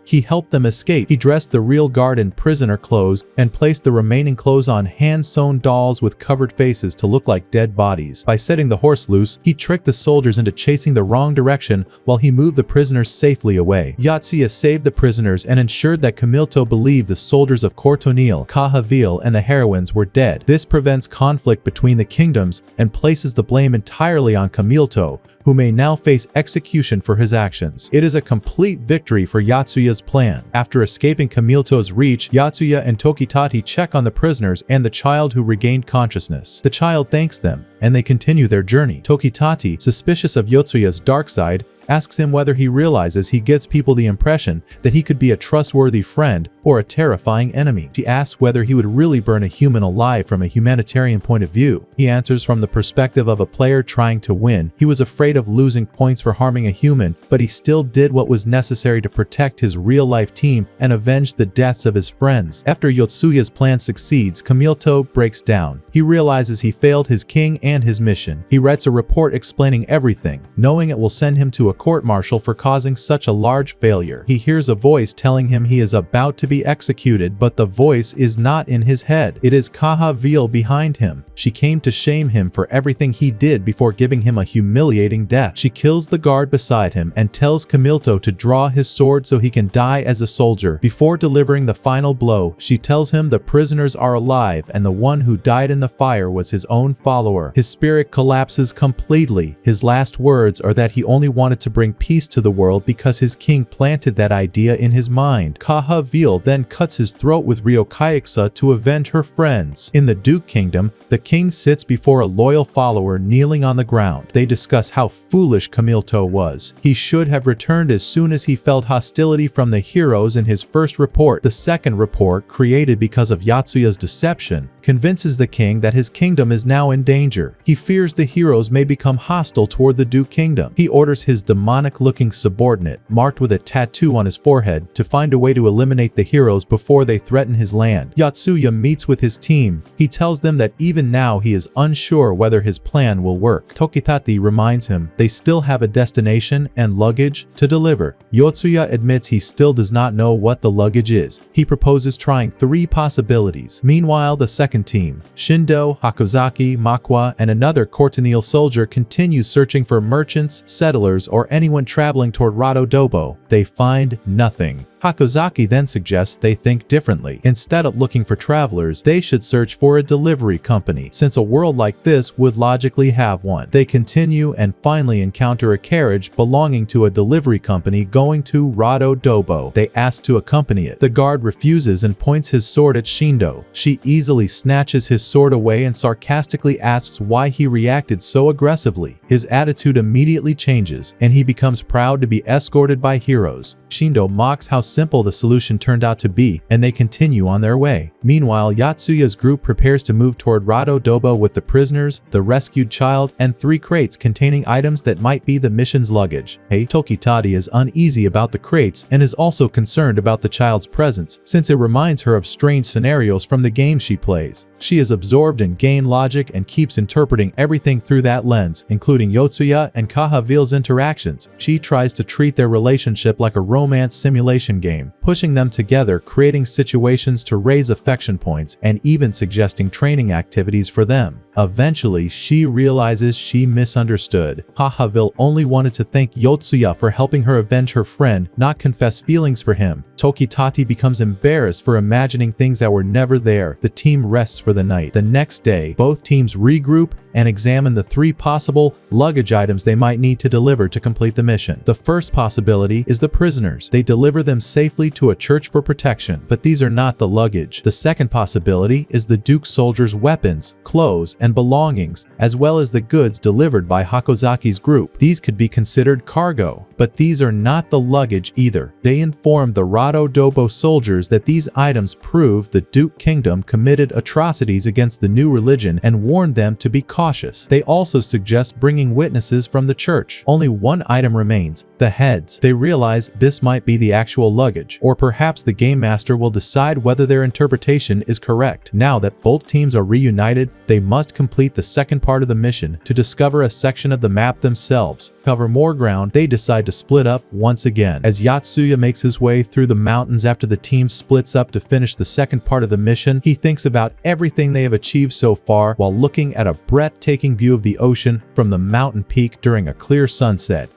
He helped them escape. He dressed the real guard in prisoner clothes and placed the remaining clothes on hand-sewn dolls with covered faces to look like dead bodies. By setting the horse loose, he tricked the soldiers into chasing the wrong direction while he moved the prisoners safely away. Yotsuya saved the prisoners and ensured that Camilto believed the soldiers of Courtenay, Kahavville, and the heroines were dead. This prevents conflict between the kingdoms and places the blame entirely on Camilto, who may now face execution for his actions. It is a complete victory for Yotsuya's plan. After escaping Camilto's reach, Yotsuya and Tokitati check on the prisoners and the child who regained consciousness. The child thanks them, and they continue their journey. Tokitati, suspicious of Yotsuya's dark side, asks him whether he realizes he gives people the impression that he could be a trustworthy friend or a terrifying enemy. She asks whether he would really burn a human alive from a humanitarian point of view. He answers from the perspective of a player trying to win. He was afraid of losing points for harming a human, but he still did what was necessary to protect his real-life team and avenge the deaths of his friends. After Yotsuya's plan succeeds, Camilto breaks down. He realizes he failed his king and his mission. He writes a report explaining everything, knowing it will send him to a court-martial for causing such a large failure. He hears a voice telling him he is about to be executed, but the voice is not in his head. It is Kahavville behind him. She came to shame him for everything he did before giving him a humiliating death. She kills the guard beside him and tells Camilto to draw his sword so he can die as a soldier. Before delivering the final blow, she tells him the prisoners are alive and the one who died in the fire was his own follower. His spirit collapses completely. His last words are that he only wanted to bring peace to the world because his king planted that idea in his mind. Kahavville then cuts his throat with Recap-kun to avenge her friends. In the Duke Kingdom, the king sits before a loyal follower kneeling on the ground. They discuss how foolish Camilto was. He should have returned as soon as he felt hostility from the heroes in his first report. The second report, created because of Yotsuya's deception, convinces the king that his kingdom is now in danger. He fears the heroes may become hostile toward the Duke Kingdom. He orders his demonic-looking subordinate, marked with a tattoo on his forehead, to find a way to eliminate the heroes before they threaten his land. Yotsuya meets with his team. He tells them that even now he is unsure whether his plan will work. Tokitati reminds him they still have a destination and luggage to deliver. Yotsuya admits he still does not know what the luggage is. He proposes trying 3 possibilities. Meanwhile, the second team, Shindo, Hakozaki, Makwa, and another Courtenay soldier, continue searching for merchants, settlers, or anyone traveling toward Radodobo. They find nothing. Hakozaki then suggests they think differently. Instead of looking for travelers, they should search for a delivery company, since a world like this would logically have one. They continue and finally encounter a carriage belonging to a delivery company going to Rado Dobo. They ask to accompany it. The guard refuses and points his sword at Shindo. She easily snatches his sword away and sarcastically asks why he reacted so aggressively. His attitude immediately changes, and he becomes proud to be escorted by heroes. Shindo mocks how simple the solution turned out to be, and they continue on their way. Meanwhile, Yotsuya's group prepares to move toward Rado Dobo with the prisoners, the rescued child, and 3 crates containing items that might be the mission's luggage. Tokitati is uneasy about the crates and is also concerned about the child's presence, since it reminds her of strange scenarios from the game she plays. She is absorbed in game logic and keeps interpreting everything through that lens, including Yotsuya and Kahavville's interactions. She tries to treat their relationship like a romance simulation game, pushing them together, creating situations to raise affection points, and even suggesting training activities for them. Eventually, she realizes she misunderstood. Kahavville only wanted to thank Yotsuya for helping her avenge her friend, not confess feelings for him. Tokitati becomes embarrassed for imagining things that were never there. The team rests for the night. The next day, both teams regroup and examine the 3 possible luggage items they might need to deliver to complete the mission. The first possibility is the prisoners. They deliver them safely to a church for protection, but these are not the luggage. The second possibility is the Duke soldiers' weapons, clothes, and belongings, as well as the goods delivered by Hakozaki's group. These could be considered cargo, but these are not the luggage either. They inform the Rado Dobo soldiers that these items prove the Duke Kingdom committed atrocities against the new religion and warn them to be cautious. They also suggest bringing witnesses from the church. Only one item remains: the heads. They realize this might be the actual luggage, or perhaps the game master will decide whether their interpretation is correct. Now that both teams are reunited, they must complete the second part of the mission to discover a section of the map themselves. To cover more ground, they decide to split up once again. As Yotsuya makes his way through the mountains after the team splits up to finish the second part of the mission, he thinks about everything they have achieved so far while looking at a breathtaking view of the ocean from the mountain peak during a clear sunset.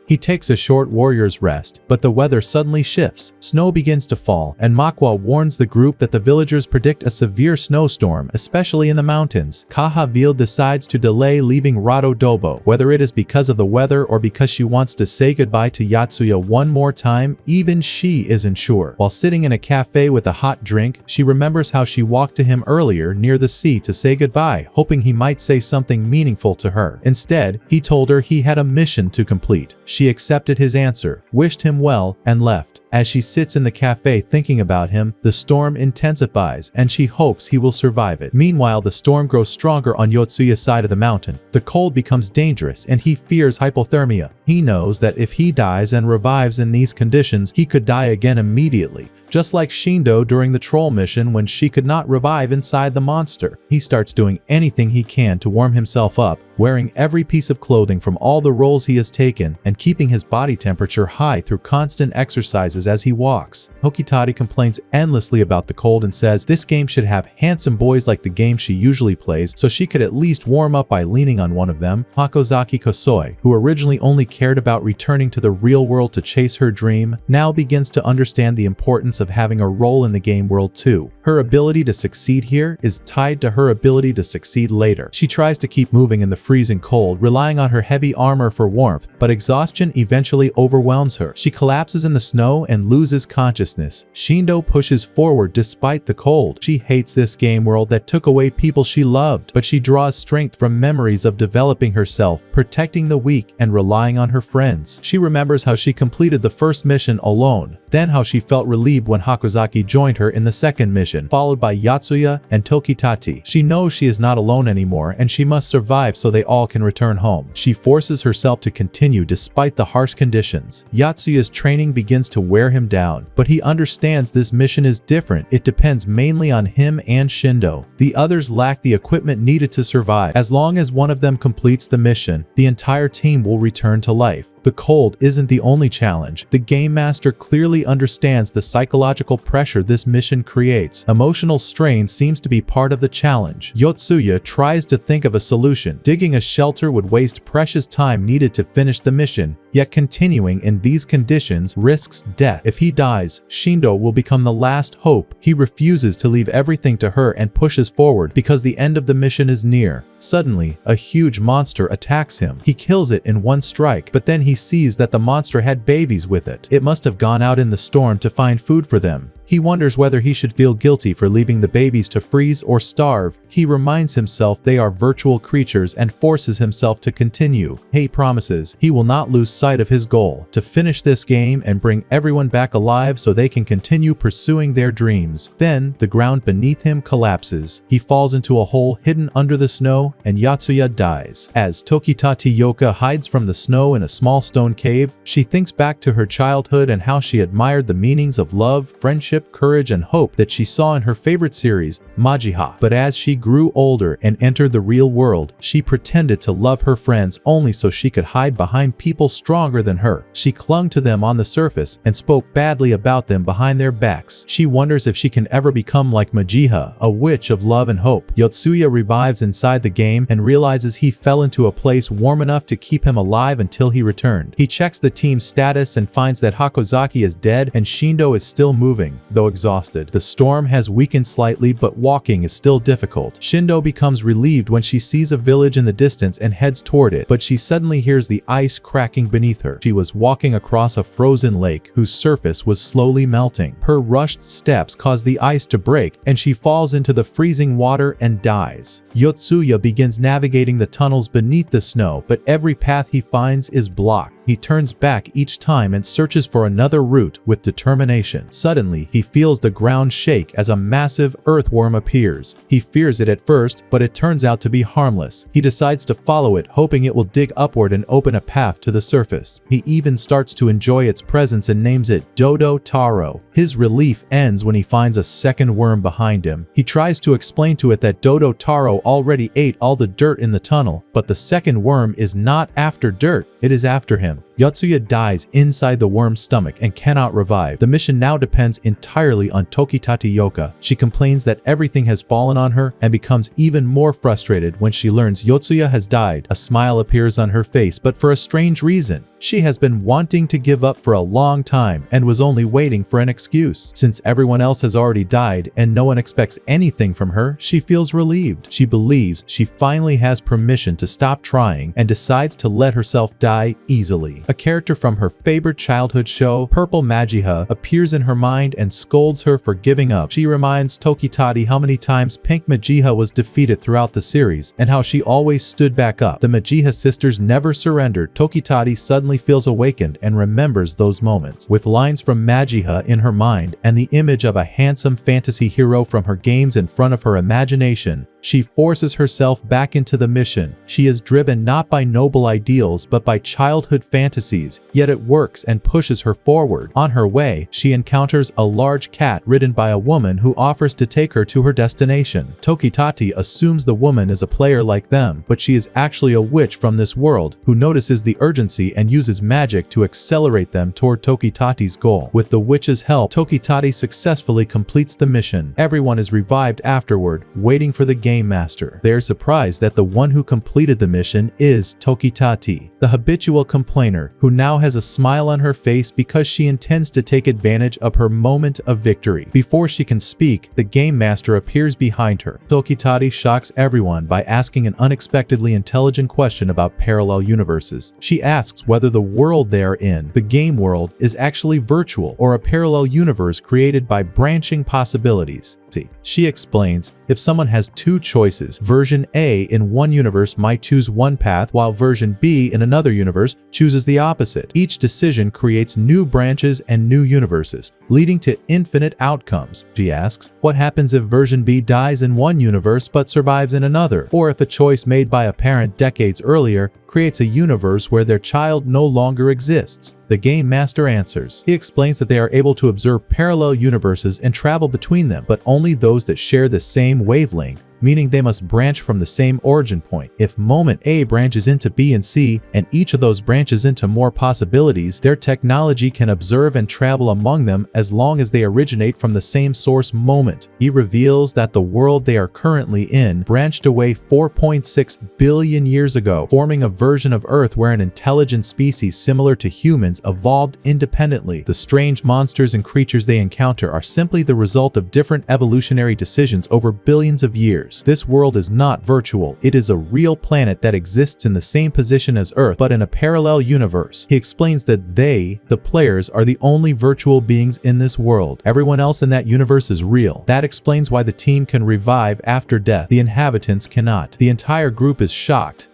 He takes a short warrior's rest, but the weather suddenly shifts. Snow begins to fall, and Makwa warns the group that the villagers predict a severe snowstorm, especially in the mountains. Kahavville decides to delay leaving Rado Dobo. Whether it is because of the weather or because she wants to say goodbye to Yotsuya one more time, even she isn't sure. While sitting in a cafe with a hot drink, she remembers how she walked to him earlier near the sea to say goodbye, hoping he might say something meaningful to her. Instead, he told her he had a mission to complete. She accepted his answer, wished him well, and left. As she sits in the cafe thinking about him, the storm intensifies, and she hopes he will survive it. Meanwhile, the storm grows stronger on Yotsuya's side of the mountain. The cold becomes dangerous, and he fears hypothermia. He knows that if he dies and revives in these conditions, he could die again immediately, just like Shindo during the troll mission when she could not revive inside the monster. He starts doing anything he can to warm himself up, wearing every piece of clothing from all the roles he has taken, and keeping his body temperature high through constant exercises as he walks. Tokitati complains endlessly about the cold and says this game should have handsome boys like the game she usually plays, so she could at least warm up by leaning on one of them. Hakozaki Kosoi, who originally only cared about returning to the real world to chase her dream, now begins to understand the importance of having a role in the game world too. Her ability to succeed here is tied to her ability to succeed later. She tries to keep moving in the freezing cold, relying on her heavy armor for warmth, but exhaustion eventually overwhelms her. She collapses in the snow and loses consciousness. Shindo pushes forward despite the cold. She hates this game world that took away people she loved, but she draws strength from memories of developing herself, protecting the weak, and relying on her friends. She remembers how she completed the first mission alone, then how she felt relieved when Hakozaki joined her in the second mission, followed by Yotsuya and Tokitati. She knows she is not alone anymore, and she must survive so they all can return home. She forces herself to continue despite the harsh conditions. Yotsuya's training begins to wear him down, but he understands this mission is different. It depends mainly on him and Shindo. The others lack the equipment needed to survive. As long as one of them completes the mission, the entire team will return to life. The cold isn't the only challenge. The game master clearly understands the psychological pressure this mission creates. Emotional strain seems to be part of the challenge. Yotsuya tries to think of a solution. Digging a shelter would waste precious time needed to finish the mission, yet continuing in these conditions risks death. If he dies, Shindo will become the last hope. He refuses to leave everything to her and pushes forward because the end of the mission is near. Suddenly, a huge monster attacks him. He kills it in one strike, but then he sees that the monster had babies with it. It must have gone out in the storm to find food for them. He wonders whether he should feel guilty for leaving the babies to freeze or starve. He reminds himself they are virtual creatures and forces himself to continue. He promises he will not lose sight of his goal, to finish this game and bring everyone back alive so they can continue pursuing their dreams. Then, the ground beneath him collapses. He falls into a hole hidden under the snow, and Yotsuya dies. As Tokitati Yoka hides from the snow in a small stone cave, she thinks back to her childhood and how she admired the meanings of love, friendship, courage, and hope that she saw in her favorite series, Majiha. But as she grew older and entered the real world, she pretended to love her friends only so she could hide behind people stronger than her. She clung to them on the surface and spoke badly about them behind their backs. She wonders if she can ever become like Majiha, a witch of love and hope. Yotsuya revives inside the game and realizes he fell into a place warm enough to keep him alive until he returned. He checks the team's status and finds that Hakozaki is dead and Shindo is still moving, though exhausted. The storm has weakened slightly, but walking is still difficult. Shindo becomes relieved when she sees a village in the distance and heads toward it, but she suddenly hears the ice cracking beneath her. She was walking across a frozen lake whose surface was slowly melting. Her rushed steps cause the ice to break, and she falls into the freezing water and dies. Yotsuya begins navigating the tunnels beneath the snow, but every path he finds is blocked. He turns back each time and searches for another route with determination. Suddenly, he feels the ground shake as a massive earthworm appears. He fears it at first, but it turns out to be harmless. He decides to follow it, hoping it will dig upward and open a path to the surface. He even starts to enjoy its presence and names it Dodo Taro. His relief ends when he finds a second worm behind him. He tries to explain to it that Dodo Taro already ate all the dirt in the tunnel, but the second worm is not after dirt, it is after him. Yotsuya dies inside the worm's stomach and cannot revive. The mission now depends entirely on Tokitati Yoka. She complains that everything has fallen on her and becomes even more frustrated when she learns Yotsuya has died. A smile appears on her face, but for a strange reason. She has been wanting to give up for a long time and was only waiting for an excuse. Since everyone else has already died and no one expects anything from her, she feels relieved. She believes she finally has permission to stop trying and decides to let herself die easily. A character from her favorite childhood show, Purple Majiha, appears in her mind and scolds her for giving up. She reminds Tokitati how many times Pink Majiha was defeated throughout the series and how she always stood back up. The Majiha sisters never surrendered. Tokitati suddenly feels awakened and remembers those moments. With lines from Majiha in her mind and the image of a handsome fantasy hero from her games in front of her imagination, she forces herself back into the mission. She is driven not by noble ideals but by childhood fantasies, yet it works and pushes her forward. On her way, she encounters a large cat ridden by a woman who offers to take her to her destination. Tokitati assumes the woman is a player like them, but she is actually a witch from this world who notices the urgency and uses magic to accelerate them toward Tokitati's goal. With the witch's help, Tokitati successfully completes the mission. Everyone is revived afterward, waiting for the game master. They are surprised that the one who completed the mission is Tokitati, the habitual complainer who now has a smile on her face because she intends to take advantage of her moment of victory. Before she can speak, the game master appears behind her. Tokitati shocks everyone by asking an unexpectedly intelligent question about parallel universes. She asks whether the world they are in, the game world, is actually virtual or a parallel universe created by branching possibilities. She explains, if someone has two choices, version A in one universe might choose one path while version B in another universe chooses the opposite. Each decision creates new branches and new universes, leading to infinite outcomes. She asks, what happens if version B dies in one universe but survives in another? Or if a choice made by a parent decades earlier creates a universe where their child no longer exists? The game master answers. He explains that they are able to observe parallel universes and travel between them, but only those that share the same wavelength, meaning they must branch from the same origin point. If moment A branches into B and C, and each of those branches into more possibilities, their technology can observe and travel among them as long as they originate from the same source moment. He reveals that the world they are currently in branched away 4.6 billion years ago, forming a version of Earth where an intelligent species similar to humans evolved independently. The strange monsters and creatures they encounter are simply the result of different evolutionary decisions over billions of years. This world is not virtual. It is a real planet that exists in the same position as Earth, but in a parallel universe. He explains that they, the players, are the only virtual beings in this world. Everyone else in that universe is real. That explains why the team can revive after death. The inhabitants cannot. The entire group is shocked.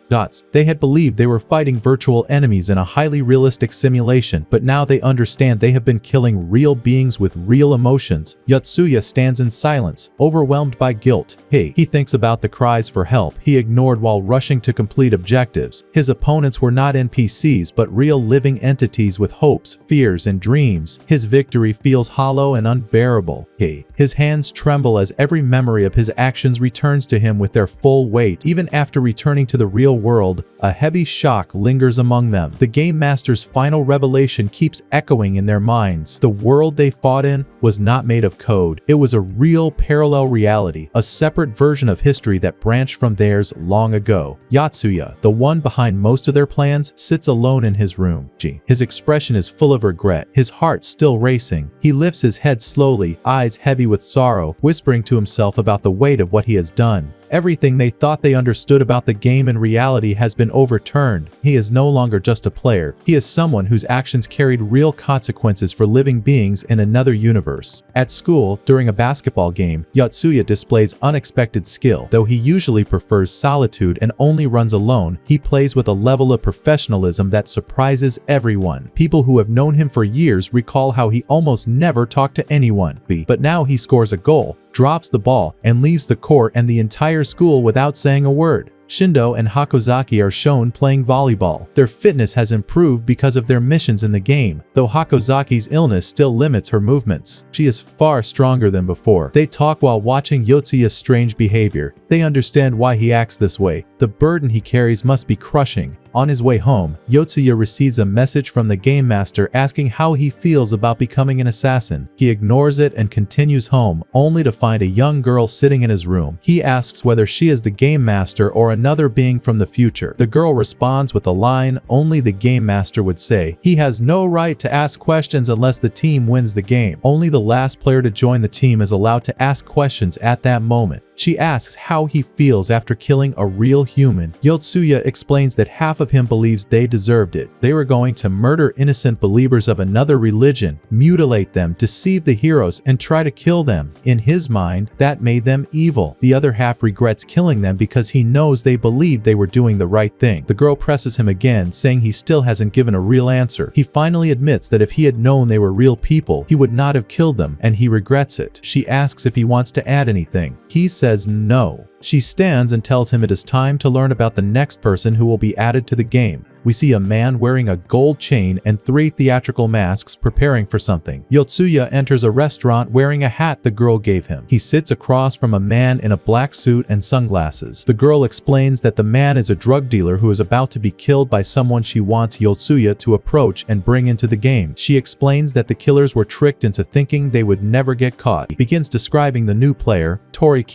They had believed they were fighting virtual enemies in a highly realistic simulation, but now they understand they have been killing real beings with real emotions. Yotsuya stands in silence, overwhelmed by guilt. He thinks about the cries for help he ignored while rushing to complete objectives. His opponents were not NPCs, but real living entities with hopes, fears, and dreams. His victory feels hollow and unbearable. His hands tremble as every memory of his actions returns to him with their full weight. Even after returning to the real world, a heavy shock lingers among them. The Game Master's final revelation keeps echoing in their minds. The world they fought in was not made of code. It was a real parallel reality, a separate version of history that branched from theirs long ago. Yotsuya, the one behind most of their plans, sits alone in his room. His expression is full of regret, his heart still racing. He lifts his head slowly, eyes heavy with sorrow, whispering to himself about the weight of what he has done. Everything they thought they understood about the game in reality has been overturned. He is no longer just a player. He is someone whose actions carried real consequences for living beings in another universe. At school, during a basketball game, Yotsuya displays unexpected skill. Though he usually prefers solitude and only runs alone, he plays with a level of professionalism that surprises everyone. People who have known him for years recall how he almost never talked to anyone. But now he scores a goal, drops the ball, and leaves the court and the entire school without saying a word. Shindo and Hakozaki are shown playing volleyball. Their fitness has improved because of their missions in the game, though Hakozaki's illness still limits her movements. She is far stronger than before. They talk while watching Yotsuya's strange behavior. They understand why he acts this way. The burden he carries must be crushing. On his way home, Yotsuya receives a message from the Game Master asking how he feels about becoming an assassin. He ignores it and continues home, only to find a young girl sitting in his room. He asks whether she is the Game Master or another being from the future. The girl responds with a line only the Game Master would say. He has no right to ask questions unless the team wins the game. Only the last player to join the team is allowed to ask questions at that moment. She asks how he feels after killing a real human. Yotsuya explains that half of him believes they deserved it. They were going to murder innocent believers of another religion, mutilate them, deceive the heroes, and try to kill them. In his mind, that made them evil. The other half regrets killing them because he knows they believed they were doing the right thing. The girl presses him again, saying he still hasn't given a real answer. He finally admits that if he had known they were real people, he would not have killed them, and he regrets it. She asks if he wants to add anything. He says no. She stands and tells him it is time to learn about the next person who will be added to the game. We see a man wearing a gold chain and 3 theatrical masks preparing for something. Yotsuya enters a restaurant wearing a hat the girl gave him. He sits across from a man in a black suit and sunglasses. The girl explains that the man is a drug dealer who is about to be killed by someone she wants Yotsuya to approach and bring into the game. She explains that the killers were tricked into thinking they would never get caught. He begins describing the new player, Tori,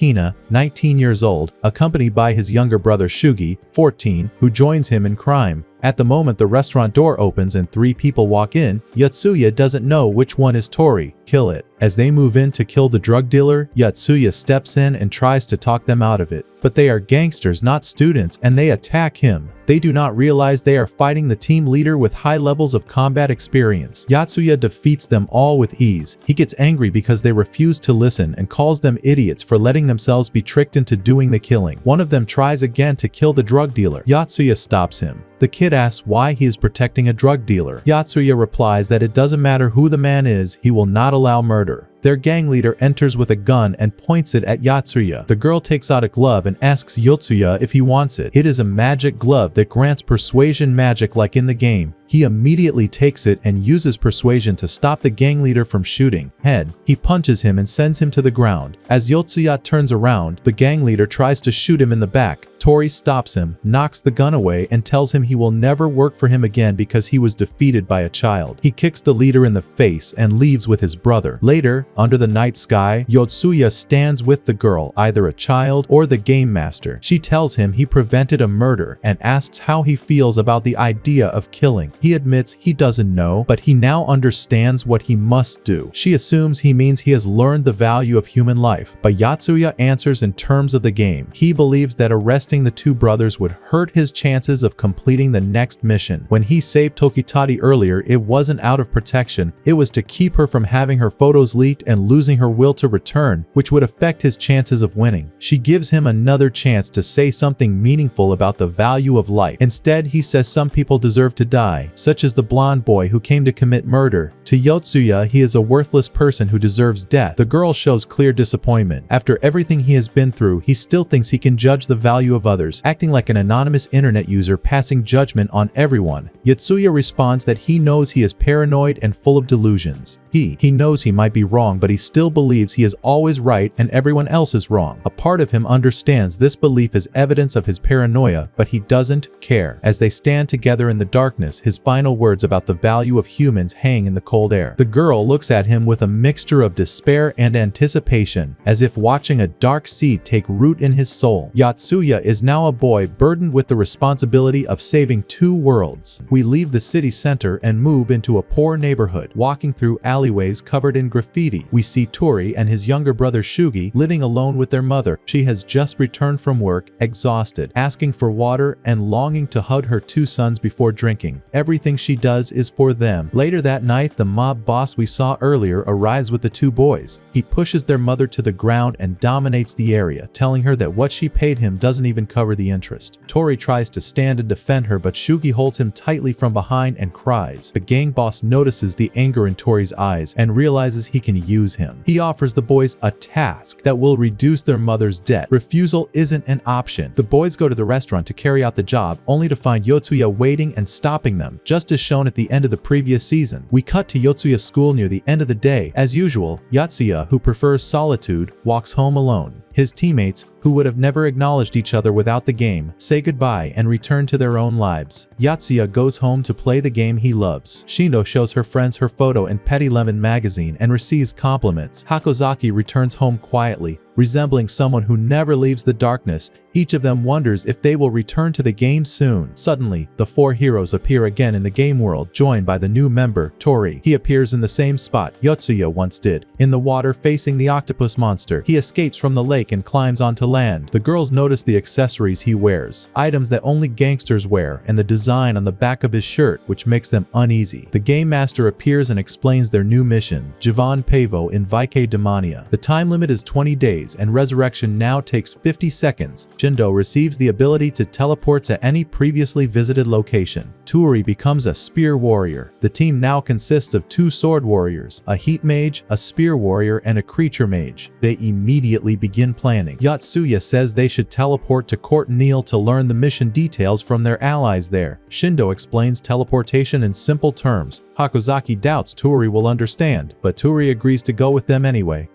19 years old, accompanied by his younger brother Shugi, 14, who joins him in crime. At the moment the restaurant door opens and 3 people walk in, Yotsuya doesn't know which one is Tori. Kill it. As they move in to kill the drug dealer, Yotsuya steps in and tries to talk them out of it. But they are gangsters, not students, and they attack him. They do not realize they are fighting the team leader with high levels of combat experience. Yotsuya defeats them all with ease. He gets angry because they refuse to listen and calls them idiots for letting themselves be tricked into doing the killing. One of them tries again to kill the drug dealer. Yotsuya stops him. The kid asks why he is protecting a drug dealer. Yotsuya replies that it doesn't matter who the man is, he will not allow murder. Their gang leader enters with a gun and points it at Yotsuya. The girl takes out a glove and asks Yotsuya if he wants it. It is a magic glove that grants persuasion magic like in the game. He immediately takes it and uses persuasion to stop the gang leader from shooting. He punches him and sends him to the ground. As Yotsuya turns around, the gang leader tries to shoot him in the back. Tori stops him, knocks the gun away, and tells him he will never work for him again because he was defeated by a child. He kicks the leader in the face and leaves with his brother. Later, under the night sky, Yotsuya stands with the girl, either a child or the game master. She tells him he prevented a murder and asks how he feels about the idea of killing. He admits he doesn't know, but he now understands what he must do. She assumes he means he has learned the value of human life, but Yotsuya answers in terms of the game. He believes that arresting the two brothers would hurt his chances of completing the next mission. When he saved Tokitati earlier, it wasn't out of protection, it was to keep her from having her photos leaked and losing her will to return, which would affect his chances of winning. She gives him another chance to say something meaningful about the value of life. Instead, he says some people deserve to die, such as the blonde boy who came to commit murder. To Yotsuya, he is a worthless person who deserves death. The girl shows clear disappointment. After everything he has been through, he still thinks he can judge the value of others, acting like an anonymous internet user passing judgment on everyone. Yotsuya responds that he knows he is paranoid and full of delusions. He knows he might be wrong, but he still believes he is always right and everyone else is wrong. A part of him understands this belief is evidence of his paranoia, but he doesn't care. As they stand together in the darkness, his final words about the value of humans hang in the cold air. The girl looks at him with a mixture of despair and anticipation, as if watching a dark seed take root in his soul. Yotsuya is now a boy burdened with the responsibility of saving two worlds. We leave the city center and move into a poor neighborhood. Walking through alleyways covered in graffiti, we see Tori and his younger brother Shugi living alone with their mother. She has just returned from work, exhausted, asking for water and longing to hug her two sons before drinking. Everything she does is for them. Later that night, the mob boss we saw earlier arrives with the two boys. He pushes their mother to the ground and dominates the area, telling her that what she paid him doesn't even cover the interest. Tori tries to stand and defend her, but Shugi holds him tightly from behind and cries. The gang boss notices the anger in Tori's eyes and realizes he can use him. He offers the boys a task that will reduce their mother's debt. Refusal isn't an option. The boys go to the restaurant to carry out the job, only to find Yotsuya waiting and stopping them, just as shown at the end of the previous season. We cut to Yotsuya's school near the end of the day. As usual, Yotsuya, who prefers solitude, walks home alone. His teammates, who would have never acknowledged each other without the game, say goodbye and return to their own lives. Yotsuya goes home to play the game he loves. Shindo shows her friends her photo in Petty Lemon magazine and receives compliments. Hakozaki returns home quietly, resembling someone who never leaves the darkness. Each of them wonders if they will return to the game soon. Suddenly, the four heroes appear again in the game world, joined by the new member, Tori. He appears in the same spot Yotsuya once did, in the water facing the octopus monster. He escapes from the lake and climbs onto land. The girls notice the accessories he wears, items that only gangsters wear, and the design on the back of his shirt, which makes them uneasy. The game master appears and explains their new mission, Jivan Pavo in Vike Demania. The time limit is 20 days, and resurrection now takes 50 seconds. Shindo receives the ability to teleport to any previously visited location. Tori becomes a spear warrior. The team now consists of two sword warriors, a heat mage, a spear warrior, and a creature mage. They immediately begin planning. Yotsuya says they should teleport to Court Neil to learn the mission details from their allies there. Shindo explains teleportation in simple terms. Hakozaki doubts Tori will understand, but Tori agrees to go with them anyway.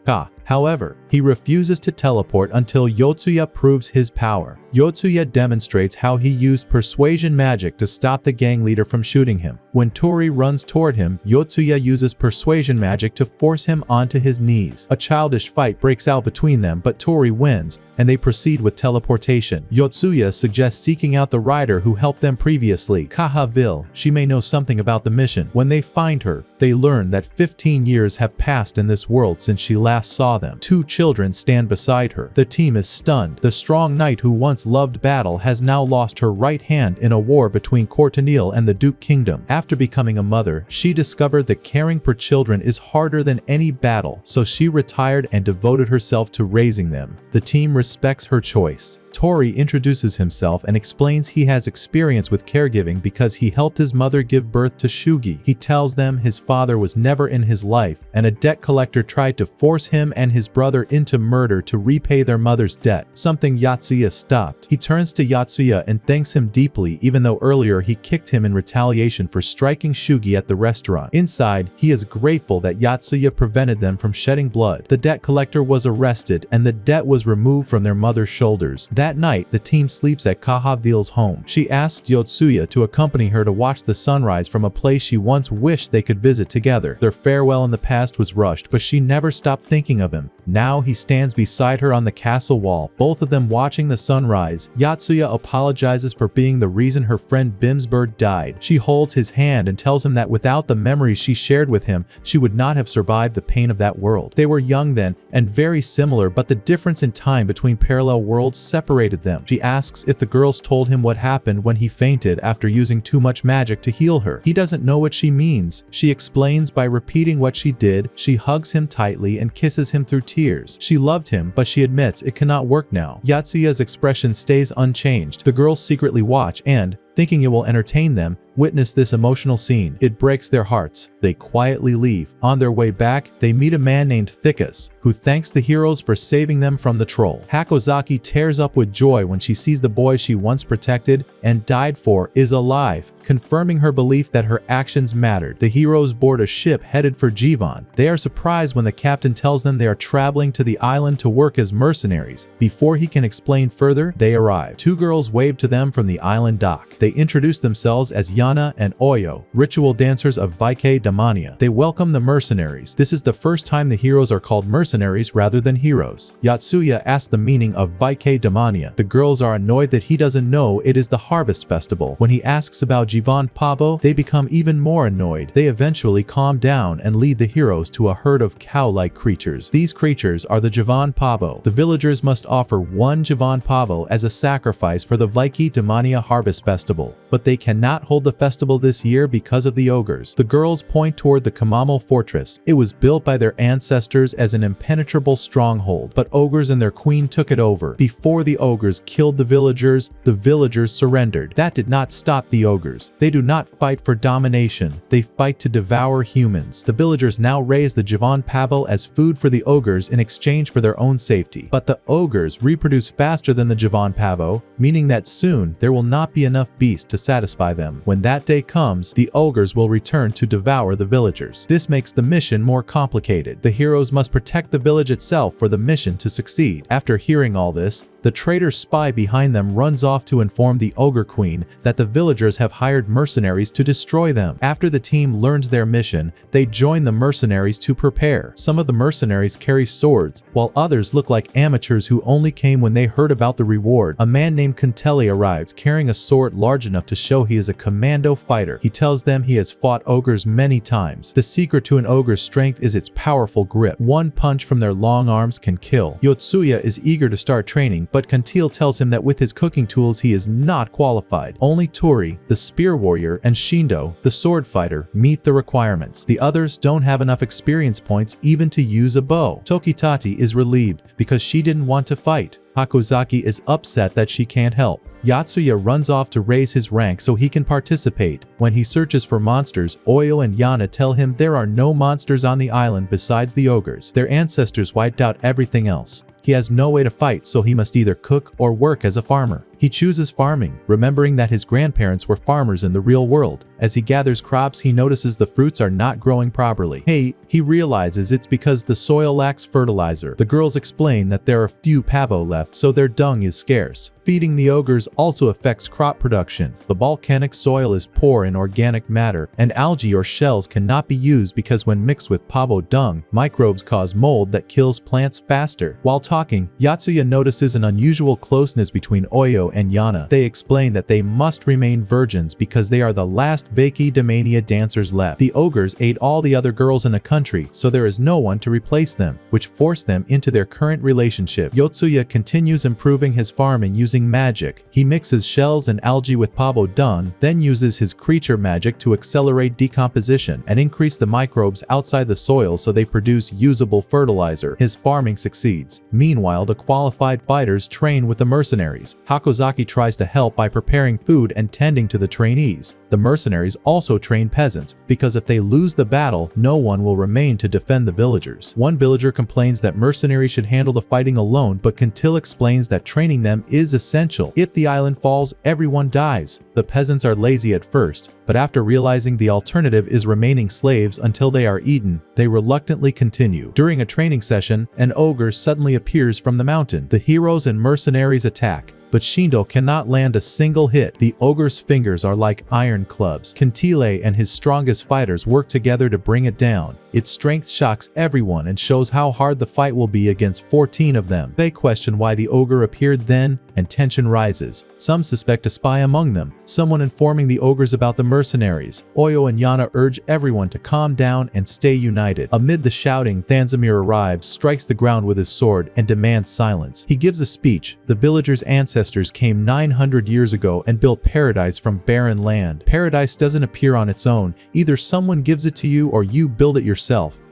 However, he refuses to teleport until Yotsuya proves his power. Yotsuya demonstrates how he used persuasion magic to stop the gang leader from shooting him. When Tori runs toward him, Yotsuya uses persuasion magic to force him onto his knees. A childish fight breaks out between them, but Tori wins, and they proceed with teleportation. Yotsuya suggests seeking out the rider who helped them previously, Kahavville. She may know something about the mission. When they find her, they learn that 15 years have passed in this world since she last saw them. Two children stand beside her. The team is stunned. The strong knight who once once loved battle has now lost her right hand in a war between Courtenille and the Duke Kingdom. After becoming a mother, she discovered that caring for children is harder than any battle, so she retired and devoted herself to raising them. The team respects her choice. Tori introduces himself and explains he has experience with caregiving because he helped his mother give birth to Shugi. He tells them his father was never in his life, and a debt collector tried to force him and his brother into murder to repay their mother's debt, something Yotsuya stopped. He turns to Yotsuya and thanks him deeply, even though earlier he kicked him in retaliation for striking Shugi at the restaurant. Inside, he is grateful that Yotsuya prevented them from shedding blood. The debt collector was arrested and the debt was removed from their mother's shoulders. That night, the team sleeps at Kahavville's home. She asks Yotsuya to accompany her to watch the sunrise from a place she once wished they could visit together. Their farewell in the past was rushed, but she never stopped thinking of him. Now he stands beside her on the castle wall, both of them watching the sunrise. Yotsuya apologizes for being the reason her friend Bimsberg died. She holds his hand and tells him that without the memories she shared with him, she would not have survived the pain of that world. They were young then and very similar, but the difference in time between parallel worlds separated them. She asks if the girls told him what happened when he fainted after using too much magic to heal her. He doesn't know what she means. She explains by repeating what she did. She hugs him tightly and kisses him through tears. She loved him, but she admits it cannot work now. Yotsuya's expression stays unchanged. The girls secretly watch and, thinking it will entertain them, witness this emotional scene. It breaks their hearts. They quietly leave. On their way back, they meet a man named Thickus, who thanks the heroes for saving them from the troll. Hakozaki tears up with joy when she sees the boy she once protected and died for is alive, confirming her belief that her actions mattered. The heroes board a ship headed for Jivan. They are surprised when the captain tells them they are traveling to the island to work as mercenaries. Before he can explain further, they arrive. Two girls wave to them from the island dock. They introduce themselves as Yana and Oyo, ritual dancers of Demania. They welcome the mercenaries. This is the first time the heroes are called mercenaries rather than heroes. Yotsuya asks the meaning of Demania. The girls are annoyed that he doesn't know it is the harvest festival. When he asks about Jivan Pavo, they become even more annoyed. They eventually calm down and lead the heroes to a herd of cow-like creatures. These creatures are the Jivan Pavo. The villagers must offer one Jivan Pavo as a sacrifice for the Demania harvest festival, but they cannot hold the festival this year because of the ogres. The girls point toward the Kahavville fortress. It was built by their ancestors as an impenetrable stronghold, but ogres and their queen took it over. Before the ogres killed the villagers surrendered. That did not stop the ogres. They do not fight for domination. They fight to devour humans. The villagers now raise the Jivan Pavo as food for the ogres in exchange for their own safety. But the ogres reproduce faster than the Jivan Pavo, meaning that soon there will not be enough beasts to satisfy them. When that day comes, the ogres will return to devour the villagers. This makes the mission more complicated. The heroes must protect the village itself for the mission to succeed. After hearing all this, the traitor spy behind them runs off to inform the ogre queen that the villagers have hired mercenaries to destroy them. After the team learns their mission, they join the mercenaries to prepare. Some of the mercenaries carry swords, while others look like amateurs who only came when they heard about the reward. A man named Cantelli arrives carrying a sword large enough to show he is a commando fighter. He tells them he has fought ogres many times. The secret to an ogre's strength is its powerful grip. One punch from their long arms can kill. Yotsuya is eager to start training, but Cantil tells him that with his cooking tools he is not qualified. Only Tori, the spear warrior, and Shindo, the sword fighter, meet the requirements. The others don't have enough experience points even to use a bow. Tokitati is relieved because she didn't want to fight. Hakozaki is upset that she can't help. Yotsuya runs off to raise his rank so he can participate. When he searches for monsters, Oyo and Yana tell him there are no monsters on the island besides the ogres. Their ancestors wiped out everything else. He has no way to fight, so he must either cook or work as a farmer. He chooses farming, remembering that his grandparents were farmers in the real world. As he gathers crops, he notices the fruits are not growing properly. He realizes it's because the soil lacks fertilizer. The girls explain that there are few pavo left, so their dung is scarce. Feeding the ogres also affects crop production. The volcanic soil is poor in organic matter, and algae or shells cannot be used because when mixed with pavo dung, microbes cause mold that kills plants faster. While talking, Yotsuya notices an unusual closeness between Oyo Oyo and Yana. They explain that they must remain virgins because they are the last Vaki Demania dancers left. The ogres ate all the other girls in the country, so there is no one to replace them, which forced them into their current relationship. Yotsuya continues improving his farming using magic. He mixes shells and algae with pabo dung, then uses his creature magic to accelerate decomposition and increase the microbes outside the soil so they produce usable fertilizer. His farming succeeds. Meanwhile, the qualified fighters train with the mercenaries. Hakozaki tries to help by preparing food and tending to the trainees. The mercenaries also train peasants, because if they lose the battle, no one will remain to defend the villagers. One villager complains that mercenaries should handle the fighting alone, but Kentil explains that training them is essential. If the island falls, everyone dies. The peasants are lazy at first, but after realizing the alternative is remaining slaves until they are eaten, they reluctantly continue. During a training session, an ogre suddenly appears from the mountain. The heroes and mercenaries attack, but Shindo cannot land a single hit. The ogre's fingers are like iron clubs. Kentile and his strongest fighters work together to bring it down. Its strength shocks everyone and shows how hard the fight will be against 14 of them. They question why the ogre appeared then, and tension rises. Some suspect a spy among them, someone informing the ogres about the mercenaries. Oyo and Yana urge everyone to calm down and stay united. Amid the shouting, Thanzamir arrives, strikes the ground with his sword, and demands silence. He gives a speech. The villagers' ancestors came 900 years ago and built paradise from barren land. Paradise doesn't appear on its own. Either someone gives it to you or you build it yourself.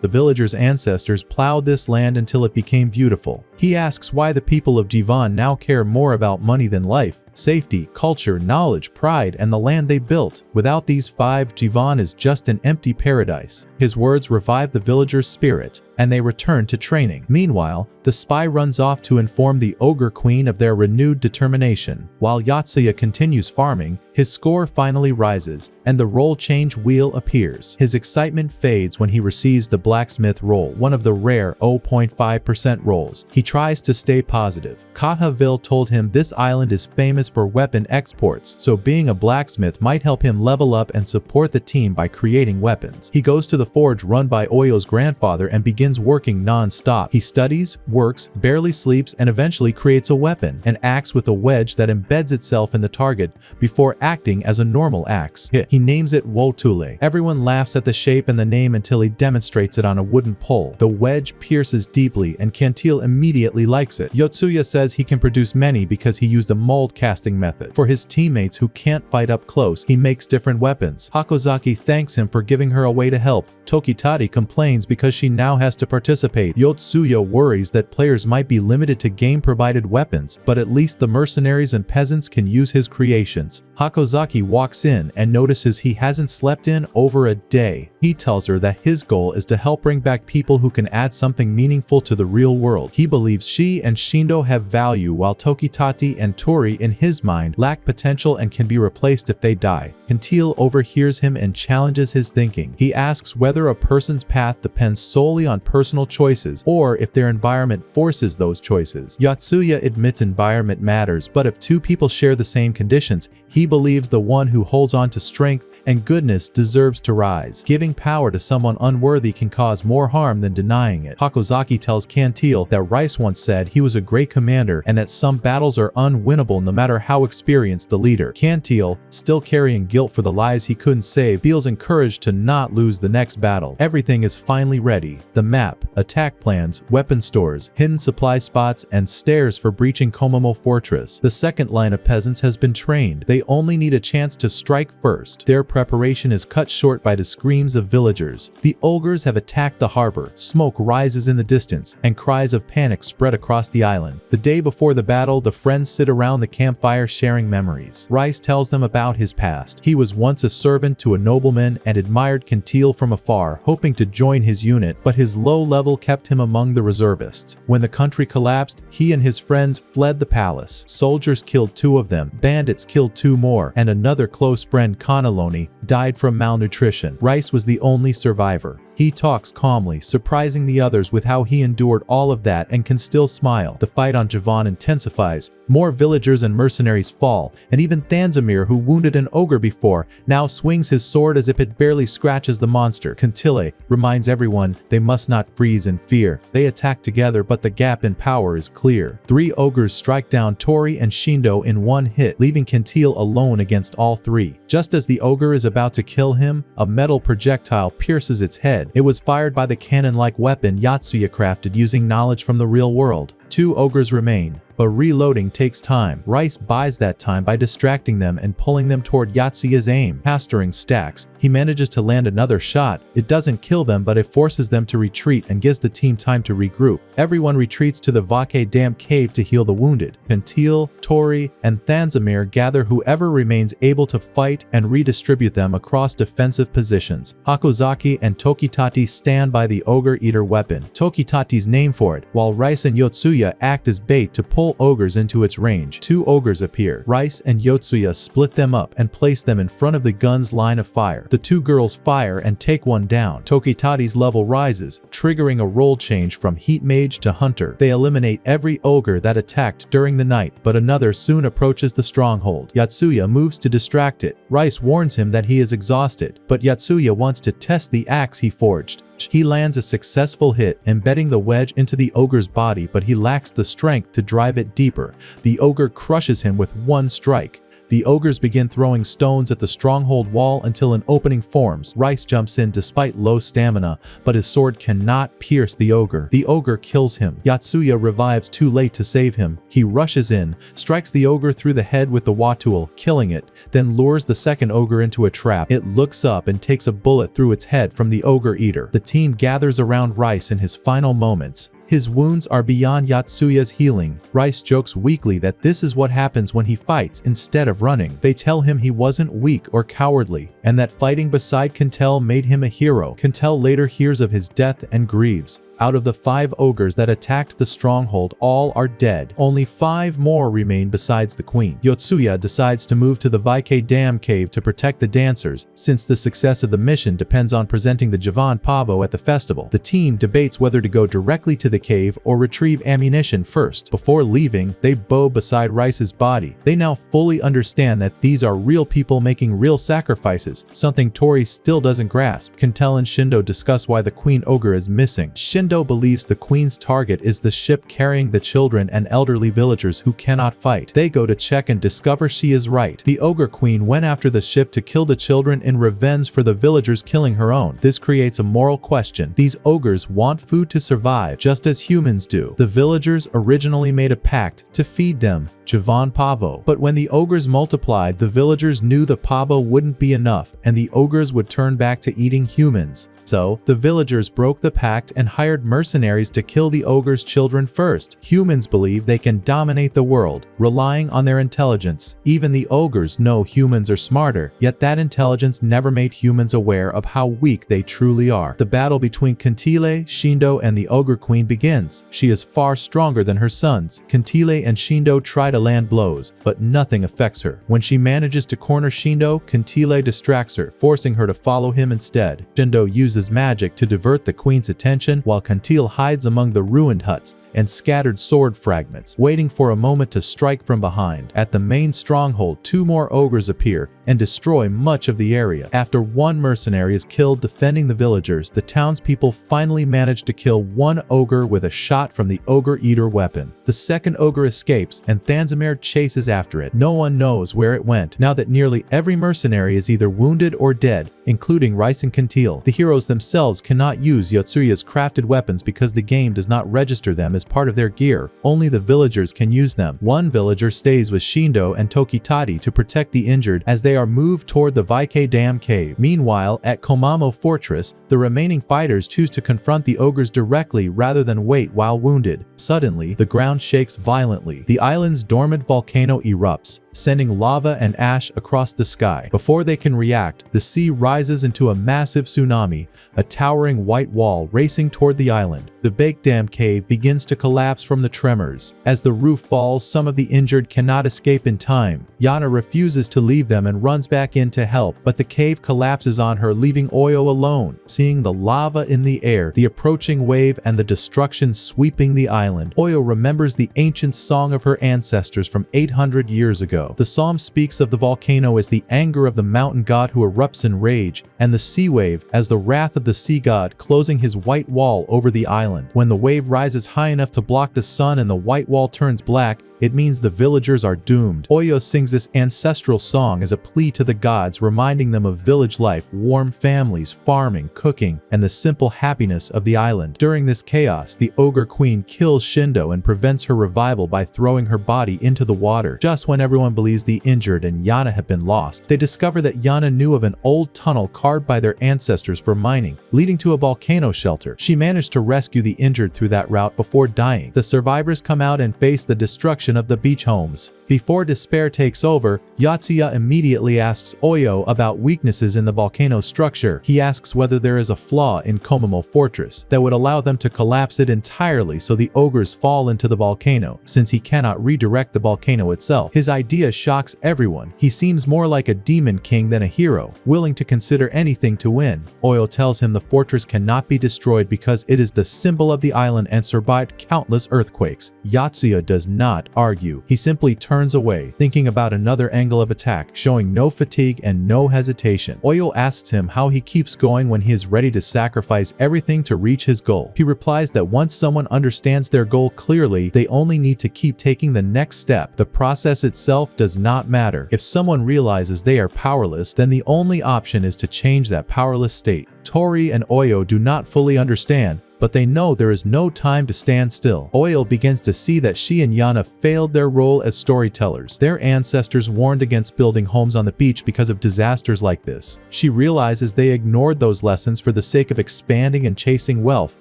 The villagers' ancestors plowed this land until it became beautiful. He asks why the people of Jivan now care more about money than life, safety, culture, knowledge, pride, and the land they built. Without these five, Jivan is just an empty paradise. His words revive the villagers' spirit, and they return to training. Meanwhile, the spy runs off to inform the Ogre Queen of their renewed determination. While Yotsuya continues farming, his score finally rises, and the roll change wheel appears. His excitement fades when he receives the blacksmith roll, one of the rare 0.5% rolls. He tries to stay positive. Kahavville told him this island is famous for weapon exports, so being a blacksmith might help him level up and support the team by creating weapons. He goes to the forge run by Oyo's grandfather and begins working non-stop. He studies, works, barely sleeps, and eventually creates a weapon, an axe with a wedge that embeds itself in the target before acting as a normal axe. He names it Wotule. Everyone laughs at the shape and the name until he demonstrates it on a wooden pole. The wedge pierces deeply and Kentil immediately likes it. Yotsuya says he can produce many because he used a mold casting method. For his teammates who can't fight up close, he makes different weapons. Hakozaki thanks him for giving her a way to help. Tokitati complains because she now has to participate. Yotsuya worries that players might be limited to game-provided weapons, but at least the mercenaries and peasants can use his creations. Hakozaki walks in and notices he hasn't slept in over a day. He tells her that his goal is to help bring back people who can add something meaningful to the real world. He believes she and Shindo have value, while Tokitati and Tori, in his mind, lack potential and can be replaced if they die. Kentil overhears him and challenges his thinking. He asks whether a person's path depends solely on personal choices or if their environment forces those choices. Yotsuya admits environment matters, but if two people share the same conditions, he believes the one who holds on to strength and goodness deserves to rise. Giving power to someone unworthy can cause more harm than denying it. Hakozaki tells Kentil that Rice once said he was a great commander and that some battles are unwinnable no matter how experienced the leader. Kentil, still carrying guilt for the lives he couldn't save, feels encouraged to not lose the next battle. Everything is finally ready. The map, attack plans, weapon stores, hidden supply spots, and stairs for breaching Komomo Fortress. The second line of peasants has been trained. They only need a chance to strike first. Their preparation is cut short by the screams of villagers. The ogres have attacked the harbor. Smoke rises in the distance, and cries of panic spread across the island. The day before the battle, the friends sit around the campfire sharing memories. Rice tells them about his past. He was once a servant to a nobleman and admired Kentil from afar, hoping to join his unit, but his low level kept him among the reservists. When the country collapsed, he and his friends fled the palace. Soldiers killed 2 of them, bandits killed 2 more, and another close friend, Kanaloni, died from malnutrition. Rice was the only survivor. He talks calmly, surprising the others with how he endured all of that and can still smile. The fight on Javan intensifies. More villagers and mercenaries fall, and even Thanzamir, who wounded an ogre before, now swings his sword as if it barely scratches the monster. Kantile reminds everyone they must not freeze in fear. They attack together, but the gap in power is clear. 3 ogres strike down Tori and Shindo in one hit, leaving Kantile alone against all 3. Just as the ogre is about to kill him, a metal projectile pierces its head. It was fired by the cannon-like weapon Yotsuya crafted using knowledge from the real world. 2 ogres remain, but reloading takes time. Rice buys that time by distracting them and pulling them toward Yotsuya's aim. Pasturing stacks, he manages to land another shot. It doesn't kill them, but it forces them to retreat and gives the team time to regroup. Everyone retreats to the Vake Dam cave to heal the wounded. Kantile, Tori, and Thanzamir gather whoever remains able to fight and redistribute them across defensive positions. Hakozaki and Tokitati stand by the ogre eater weapon, Tokitati's name for it, while Rice and Yotsuya act as bait to pull ogres into its range. 2 ogres appear. Rice and Yotsuya split them up and place them in front of the gun's line of fire. The 2 girls fire and take one down. Tokitati's level rises, triggering a role change from Heat Mage to Hunter. They eliminate every ogre that attacked during the night, but another soon approaches the stronghold. Yotsuya moves to distract it. Rice warns him that he is exhausted, but Yotsuya wants to test the axe he forged. He lands a successful hit, embedding the wedge into the ogre's body, but he lacks the strength to drive it deeper. The ogre crushes him with one strike. The ogres begin throwing stones at the stronghold wall until an opening forms. Rice jumps in despite low stamina, but his sword cannot pierce the ogre. The ogre kills him. Yotsuya revives too late to save him. He rushes in, strikes the ogre through the head with the Watool, killing it, then lures the second ogre into a trap. It looks up and takes a bullet through its head from the ogre eater. The team gathers around Rice in his final moments. His wounds are beyond Yotsuya's healing. Rice jokes weakly that this is what happens when he fights instead of running. They tell him he wasn't weak or cowardly, and that fighting beside Kantile made him a hero. Kantile later hears of his death and grieves. Out of the 5 ogres that attacked the stronghold, all are dead. Only 5 more remain besides the queen. Yotsuya decides to move to the Vake Dam cave to protect the dancers, since the success of the mission depends on presenting the Javan Pavo at the festival. The team debates whether to go directly to the cave or retrieve ammunition first. Before leaving, they bow beside Rice's body. They now fully understand that these are real people making real sacrifices, something Tori still doesn't grasp. Kantile and Shindo discuss why the queen ogre is missing. Shindo believes the queen's target is the ship carrying the children and elderly villagers who cannot fight. They go to check and discover she is right. The ogre queen went after the ship to kill the children in revenge for the villagers killing her own. This creates a moral question. These ogres want food to survive, just as humans do. The villagers originally made a pact to feed them Javan Pavo. But when the ogres multiplied, the villagers knew the Pavo wouldn't be enough, and the ogres would turn back to eating humans. So, the villagers broke the pact and hired mercenaries to kill the ogre's children first. Humans believe they can dominate the world, relying on their intelligence. Even the ogres know humans are smarter, yet that intelligence never made humans aware of how weak they truly are. The battle between Kantile, Shindo, and the ogre queen begins. She is far stronger than her sons. Kantile and Shindo try to land blows, but nothing affects her. When she manages to corner Shindo, Kantile distracts her, forcing her to follow him instead. Shindo uses magic to divert the queen's attention, while Kantile hides among the ruined huts and scattered sword fragments, waiting for a moment to strike from behind. At the main stronghold, 2 more ogres appear and destroy much of the area. After 1 mercenary is killed defending the villagers, the townspeople finally manage to kill 1 ogre with a shot from the ogre eater weapon. The second ogre escapes, and Thanzamir chases after it. No one knows where it went, now that nearly every mercenary is either wounded or dead, including Rice and Kantile. The heroes themselves cannot use Yotsuya's crafted weapons because the game does not register them as part of their gear. Only the villagers can use them. 1 villager stays with Shindo and Tokitati to protect the injured as they are moved toward the Vake Dam cave. Meanwhile, at Komamo Fortress, the remaining fighters choose to confront the ogres directly rather than wait while wounded. Suddenly, the ground shakes violently. The island's dormant volcano erupts, sending lava and ash across the sky. Before they can react, the sea rises into a massive tsunami, a towering white wall racing toward the island. The the big dam cave begins to collapse from the tremors. As the roof falls, some of the injured cannot escape in time. Yana refuses to leave them and runs back in to help, but the cave collapses on her, leaving Oyo alone. Seeing the lava in the air, the approaching wave, and the destruction sweeping the island, Oyo remembers the ancient song of her ancestors from 800 years ago. The psalm speaks of the volcano as the anger of the mountain god who erupts in rage, and the sea wave as the wrath of the sea god closing his white wall over the island. When the wave rises high enough to block the sun and the white wall turns black, it means the villagers are doomed. Oyo sings this ancestral song as a plea to the gods, reminding them of village life, warm families, farming, cooking, and the simple happiness of the island. During this chaos, the Ogre Queen kills Shindo and prevents her revival by throwing her body into the water. Just when everyone believes the injured and Yana have been lost, they discover that Yana knew of an old tunnel carved by their ancestors for mining, leading to a volcano shelter. She managed to rescue the injured through that route before dying. The survivors come out and face the destruction of the beach homes. Before despair takes over, Yotsuya immediately asks Oyo about weaknesses in the volcano structure. He asks whether there is a flaw in Komomo Fortress that would allow them to collapse it entirely so the ogres fall into the volcano, since he cannot redirect the volcano itself. His idea shocks everyone. He seems more like a demon king than a hero, willing to consider anything to win. Oyo tells him the fortress cannot be destroyed because it is the symbol of the island and survived countless earthquakes. Yotsuya does not argue. He simply turns away, thinking about another angle of attack, showing no fatigue and no hesitation. Oyo asks him how he keeps going when he is ready to sacrifice everything to reach his goal. He replies that once someone understands their goal clearly, they only need to keep taking the next step. The process itself does not matter. If someone realizes they are powerless, then the only option is to change that powerless state. Tori and Oyo do not fully understand, but they know there is no time to stand still. Oyo begins to see that she and Yana failed their role as storytellers. Their ancestors warned against building homes on the beach because of disasters like this. She realizes they ignored those lessons for the sake of expanding and chasing wealth,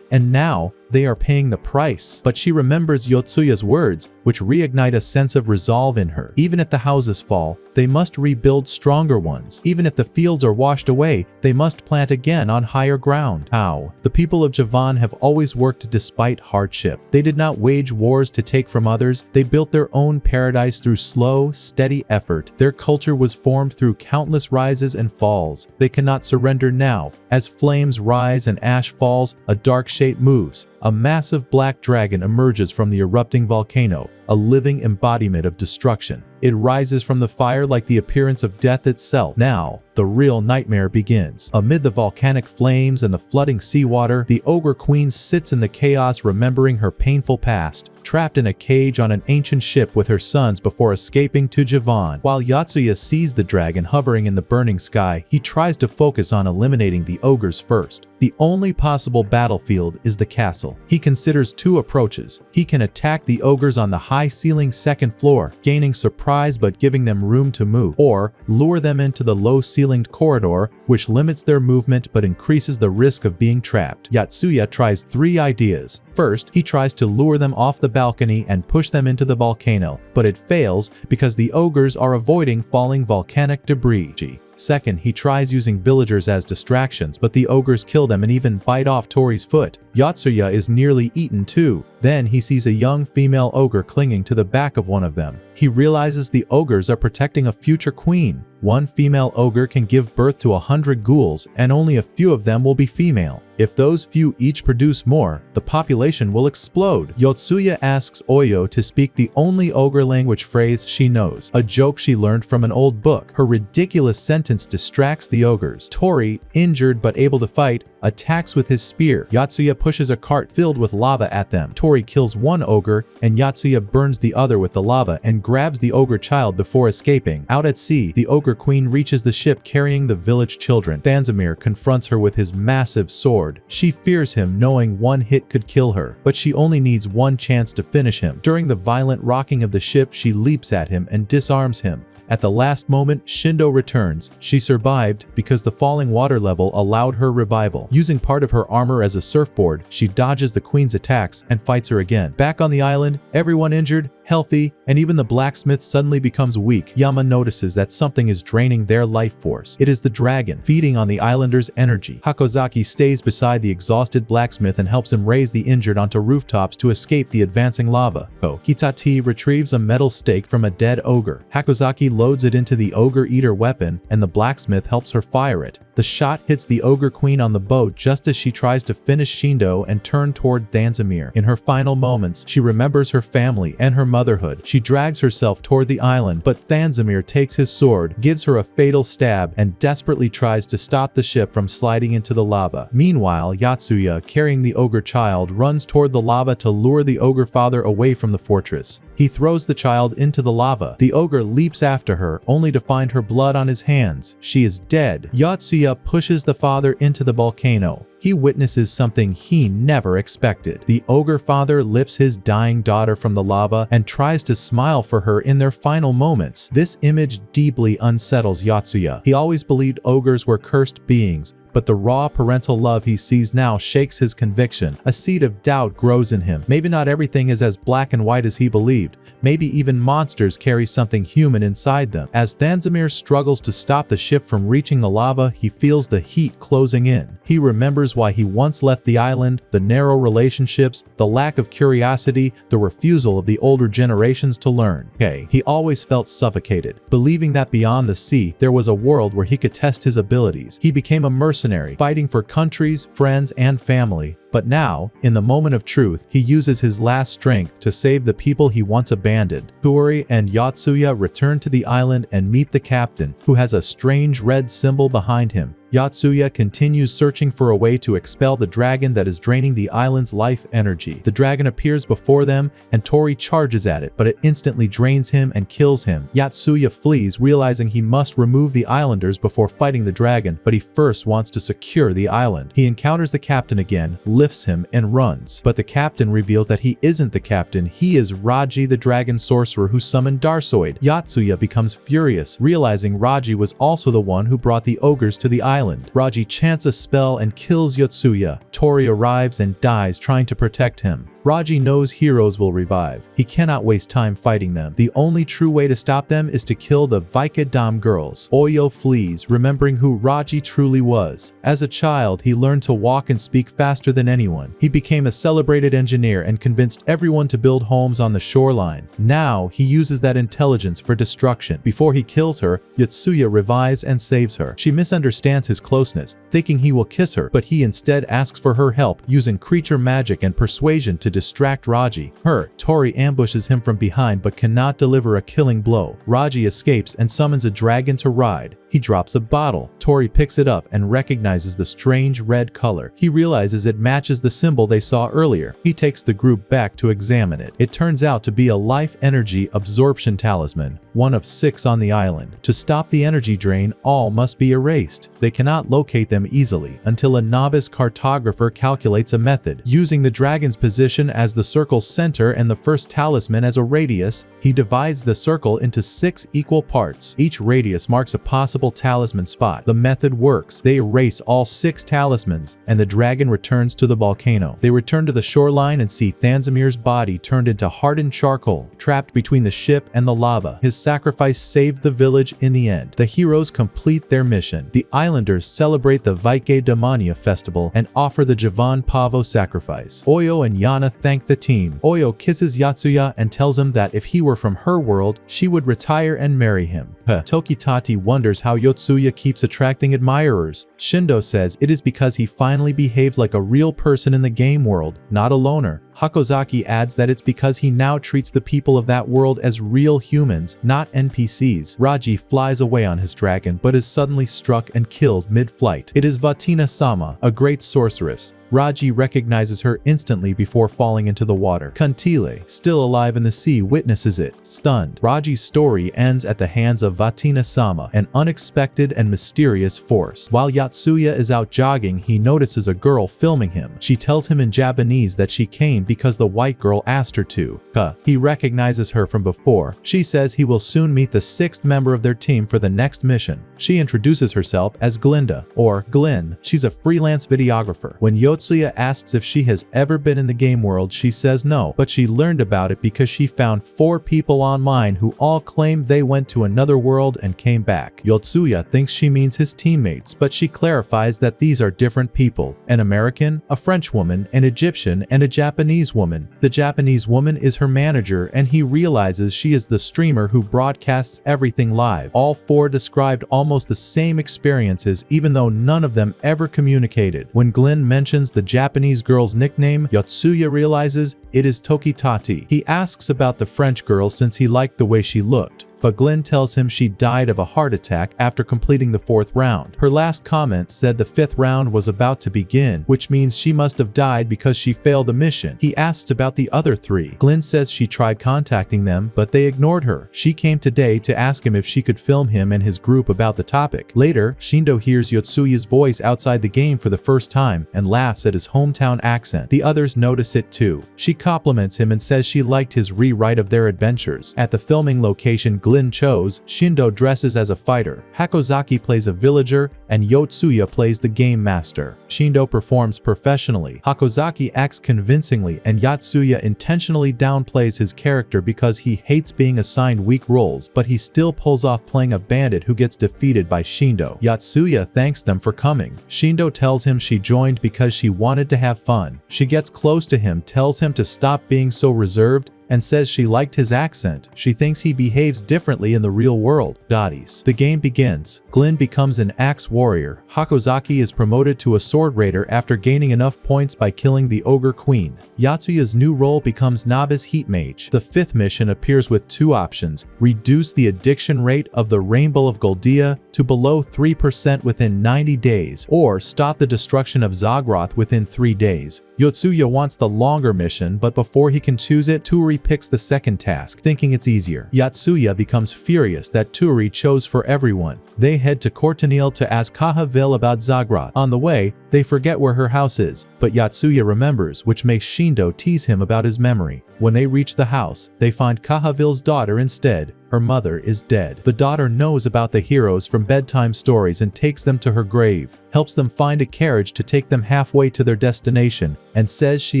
and now they are paying the price. But she remembers Yotsuya's words, which reignite a sense of resolve in her. Even if the houses fall, they must rebuild stronger ones. Even if the fields are washed away, they must plant again on higher ground. How? The people of Javan have always worked despite hardship. They did not wage wars to take from others. They built their own paradise through slow, steady effort. Their culture was formed through countless rises and falls. They cannot surrender now. As flames rise and ash falls, a dark shape moves. A massive black dragon emerges from the erupting volcano, a living embodiment of destruction. It rises from the fire like the appearance of death itself. Now, the real nightmare begins. Amid the volcanic flames and the flooding seawater, the Ogre Queen sits in the chaos, remembering her painful past, trapped in a cage on an ancient ship with her sons before escaping to Javan. While Yotsuya sees the dragon hovering in the burning sky, he tries to focus on eliminating the ogres first. The only possible battlefield is the castle. He considers two approaches. He can attack the ogres on the high-ceilinged second floor, gaining surprise but giving them room to move, or lure them into the low-ceilinged corridor, which limits their movement but increases the risk of being trapped. Yotsuya tries three ideas. First, he tries to lure them off the balcony and push them into the volcano, but it fails because the ogres are avoiding falling volcanic debris. Second, he tries using villagers as distractions, but the ogres kill them and even bite off Tori's foot. Yotsuya is nearly eaten too. Then he sees a young female ogre clinging to the back of one of them. He realizes the ogres are protecting a future queen. One female ogre can give birth to 100 ghouls, and only a few of them will be female. If those few each produce more, the population will explode. Yotsuya asks Oyo to speak the only ogre language phrase she knows, a joke she learned from an old book. Her ridiculous sentence distracts the ogres. Tori, injured but able to fight, attacks with his spear. Yotsuya pushes a cart filled with lava at them. Tori kills one ogre, and Yotsuya burns the other with the lava and grabs the ogre child before escaping. Out at sea, the ogre queen reaches the ship carrying the village children. Thansamir confronts her with his massive sword. She fears him, knowing one hit could kill her, but she only needs one chance to finish him. During the violent rocking of the ship, she leaps at him and disarms him. At the last moment, Shindo returns. She survived because the falling water level allowed her revival. Using part of her armor as a surfboard, she dodges the queen's attacks and fights her again. Back on the island, everyone injured, healthy, and even the blacksmith suddenly becomes weak. Yama notices that something is draining their life force. It is the dragon, feeding on the islanders' energy. Hakozaki stays beside the exhausted blacksmith and helps him raise the injured onto rooftops to escape the advancing lava. Tokitati retrieves a metal stake from a dead ogre. Hakozaki loads it into the ogre eater weapon, and the blacksmith helps her fire it. The shot hits the ogre queen on the boat just as she tries to finish Shindo and turn toward Thanzamir. In her final moments, she remembers her family and her motherhood. She drags herself toward the island, but Thanzamir takes his sword, gives her a fatal stab, and desperately tries to stop the ship from sliding into the lava. Meanwhile, Yotsuya, carrying the ogre child, runs toward the lava to lure the ogre father away from the fortress. He throws the child into the lava. The ogre leaps after her, only to find her blood on his hands. She is dead. Yotsuya pushes the father into the volcano. He witnesses something he never expected. The ogre father lifts his dying daughter from the lava and tries to smile for her in their final moments. This image deeply unsettles Yotsuya. He always believed ogres were cursed beings, but the raw parental love he sees now shakes his conviction. A seed of doubt grows in him. Maybe not everything is as black and white as he believed. Maybe even monsters carry something human inside them. As Thanzamir struggles to stop the ship from reaching the lava, he feels the heat closing in. He remembers why he once left the island, the narrow relationships, the lack of curiosity, the refusal of the older generations to learn. He always felt suffocated, believing that beyond the sea, there was a world where he could test his abilities. He became a mercenary, fighting for countries, friends, and family. But now, in the moment of truth, he uses his last strength to save the people he once abandoned. Tori and Yotsuya return to the island and meet the captain, who has a strange red symbol behind him. Yotsuya continues searching for a way to expel the dragon that is draining the island's life energy. The dragon appears before them, and Tori charges at it, but it instantly drains him and kills him. Yotsuya flees, realizing he must remove the islanders before fighting the dragon, but he first wants to secure the island. He encounters the captain again, lifts him, and runs. But the captain reveals that he isn't the captain. He is Raji, the dragon sorcerer who summoned Darsoid. Yotsuya becomes furious, realizing Raji was also the one who brought the ogres to the island. Raji chants a spell and kills Yotsuya. Tori arrives and dies trying to protect him. Raji knows heroes will revive. He cannot waste time fighting them. The only true way to stop them is to kill the Vaikadam girls. Oyo flees, remembering who Raji truly was. As a child, he learned to walk and speak faster than anyone. He became a celebrated engineer and convinced everyone to build homes on the shoreline. Now, he uses that intelligence for destruction. Before he kills her, Yotsuya revives and saves her. She misunderstands his closeness, thinking he will kiss her, but he instead asks for her help, using creature magic and persuasion to distract Raji. Tori ambushes him from behind but cannot deliver a killing blow. Raji escapes and summons a dragon to ride. He drops a bottle. Tori picks it up and recognizes the strange red color. He realizes it matches the symbol they saw earlier. He takes the group back to examine it. It turns out to be a life energy absorption talisman, one of 6 on the island. To stop the energy drain, all must be erased. They cannot locate them easily until a novice cartographer calculates a method. Using the dragon's position as the circle's center and the first talisman as a radius, he divides the circle into 6 equal parts. Each radius marks a possible talisman spot. The method works. They erase all 6 talismans, and the dragon returns to the volcano. They return to the shoreline and see Thanzamir's body turned into hardened charcoal, trapped between the ship and the lava. His sacrifice saved the village in the end. The heroes complete their mission. The islanders celebrate the Vaike Demania festival and offer the Javan Pavo sacrifice. Oyo and Yana thank the team. Oyo kisses Yotsuya and tells him that if he were from her world, she would retire and marry him. Tokitati wonders how Yotsuya keeps attracting admirers. Shindo says it is because he finally behaves like a real person in the game world, not a loner. Hakozaki adds that it's because he now treats the people of that world as real humans, not NPCs. Raji flies away on his dragon but is suddenly struck and killed mid-flight. It is Vatina-sama, a great sorceress. Raji recognizes her instantly before falling into the water. Kuntile, still alive in the sea, witnesses it, stunned. Raji's story ends at the hands of Vatina-sama, an unexpected and mysterious force. While Yotsuya is out jogging, he notices a girl filming him. She tells him in Japanese that she came because the white girl asked her to. He recognizes her from before. She says he will soon meet the 6th member of their team for the next mission. She introduces herself as Glinda, or Glyn. She's a freelance videographer. When Yotsuya asks if she has ever been in the game world, she says no, but she learned about it because she found 4 people online who all claimed they went to another world and came back. Yotsuya thinks she means his teammates, but she clarifies that these are different people: an American, a French woman, an Egyptian, and a Japanese woman. The Japanese woman is her manager, and he realizes she is the streamer who broadcasts everything live. All 4 described almost the same experiences, even though none of them ever communicated. When Glyn mentions the Japanese girl's nickname, Yotsuya realizes it is Tokitati. He asks about the French girl since he liked the way she looked, but Glyn tells him she died of a heart attack after completing the 4th round. Her last comment said the 5th round was about to begin, which means she must have died because she failed the mission. He asks about the other 3. Glyn says she tried contacting them, but they ignored her. She came today to ask him if she could film him and his group about the topic. Later, Shindo hears Yotsuya's voice outside the game for the first time and laughs at his hometown accent. The others notice it too. She compliments him and says she liked his rewrite of their adventures. At the filming location Glyn chose, Shindo dresses as a fighter, Hakozaki plays a villager, and Yotsuya plays the game master. Shindo performs professionally, Hakozaki acts convincingly, and Yotsuya intentionally downplays his character because he hates being assigned weak roles, but he still pulls off playing a bandit who gets defeated by Shindo. Yotsuya thanks them for coming. Shindo tells him she joined because she wanted to have fun. She gets close to him, tells him to stop being so reserved, and says she liked his accent. She thinks he behaves differently in the real world. Dotties. The game begins. Glyn becomes an axe warrior. Hakozaki is promoted to a sword raider after gaining enough points by killing the Ogre Queen. Yotsuya's new role becomes novice heat mage. The 5th mission appears with 2 options: reduce the addiction rate of the Rainbow of Goldia to below 3% within 90 days, or stop the destruction of Zagroth within 3 days. Yotsuya wants the longer mission, but before he can choose it, Tori picks the second task, thinking it's easier. Yotsuya becomes furious that Tori chose for everyone. They head to Courtenil to ask Kahavville about Zagroth. On the way, they forget where her house is, but Yotsuya remembers, which makes Shindo tease him about his memory. When they reach the house, they find Kahavville's daughter instead. Her mother is dead. The daughter knows about the heroes from bedtime stories and takes them to her grave, helps them find a carriage to take them halfway to their destination, and says she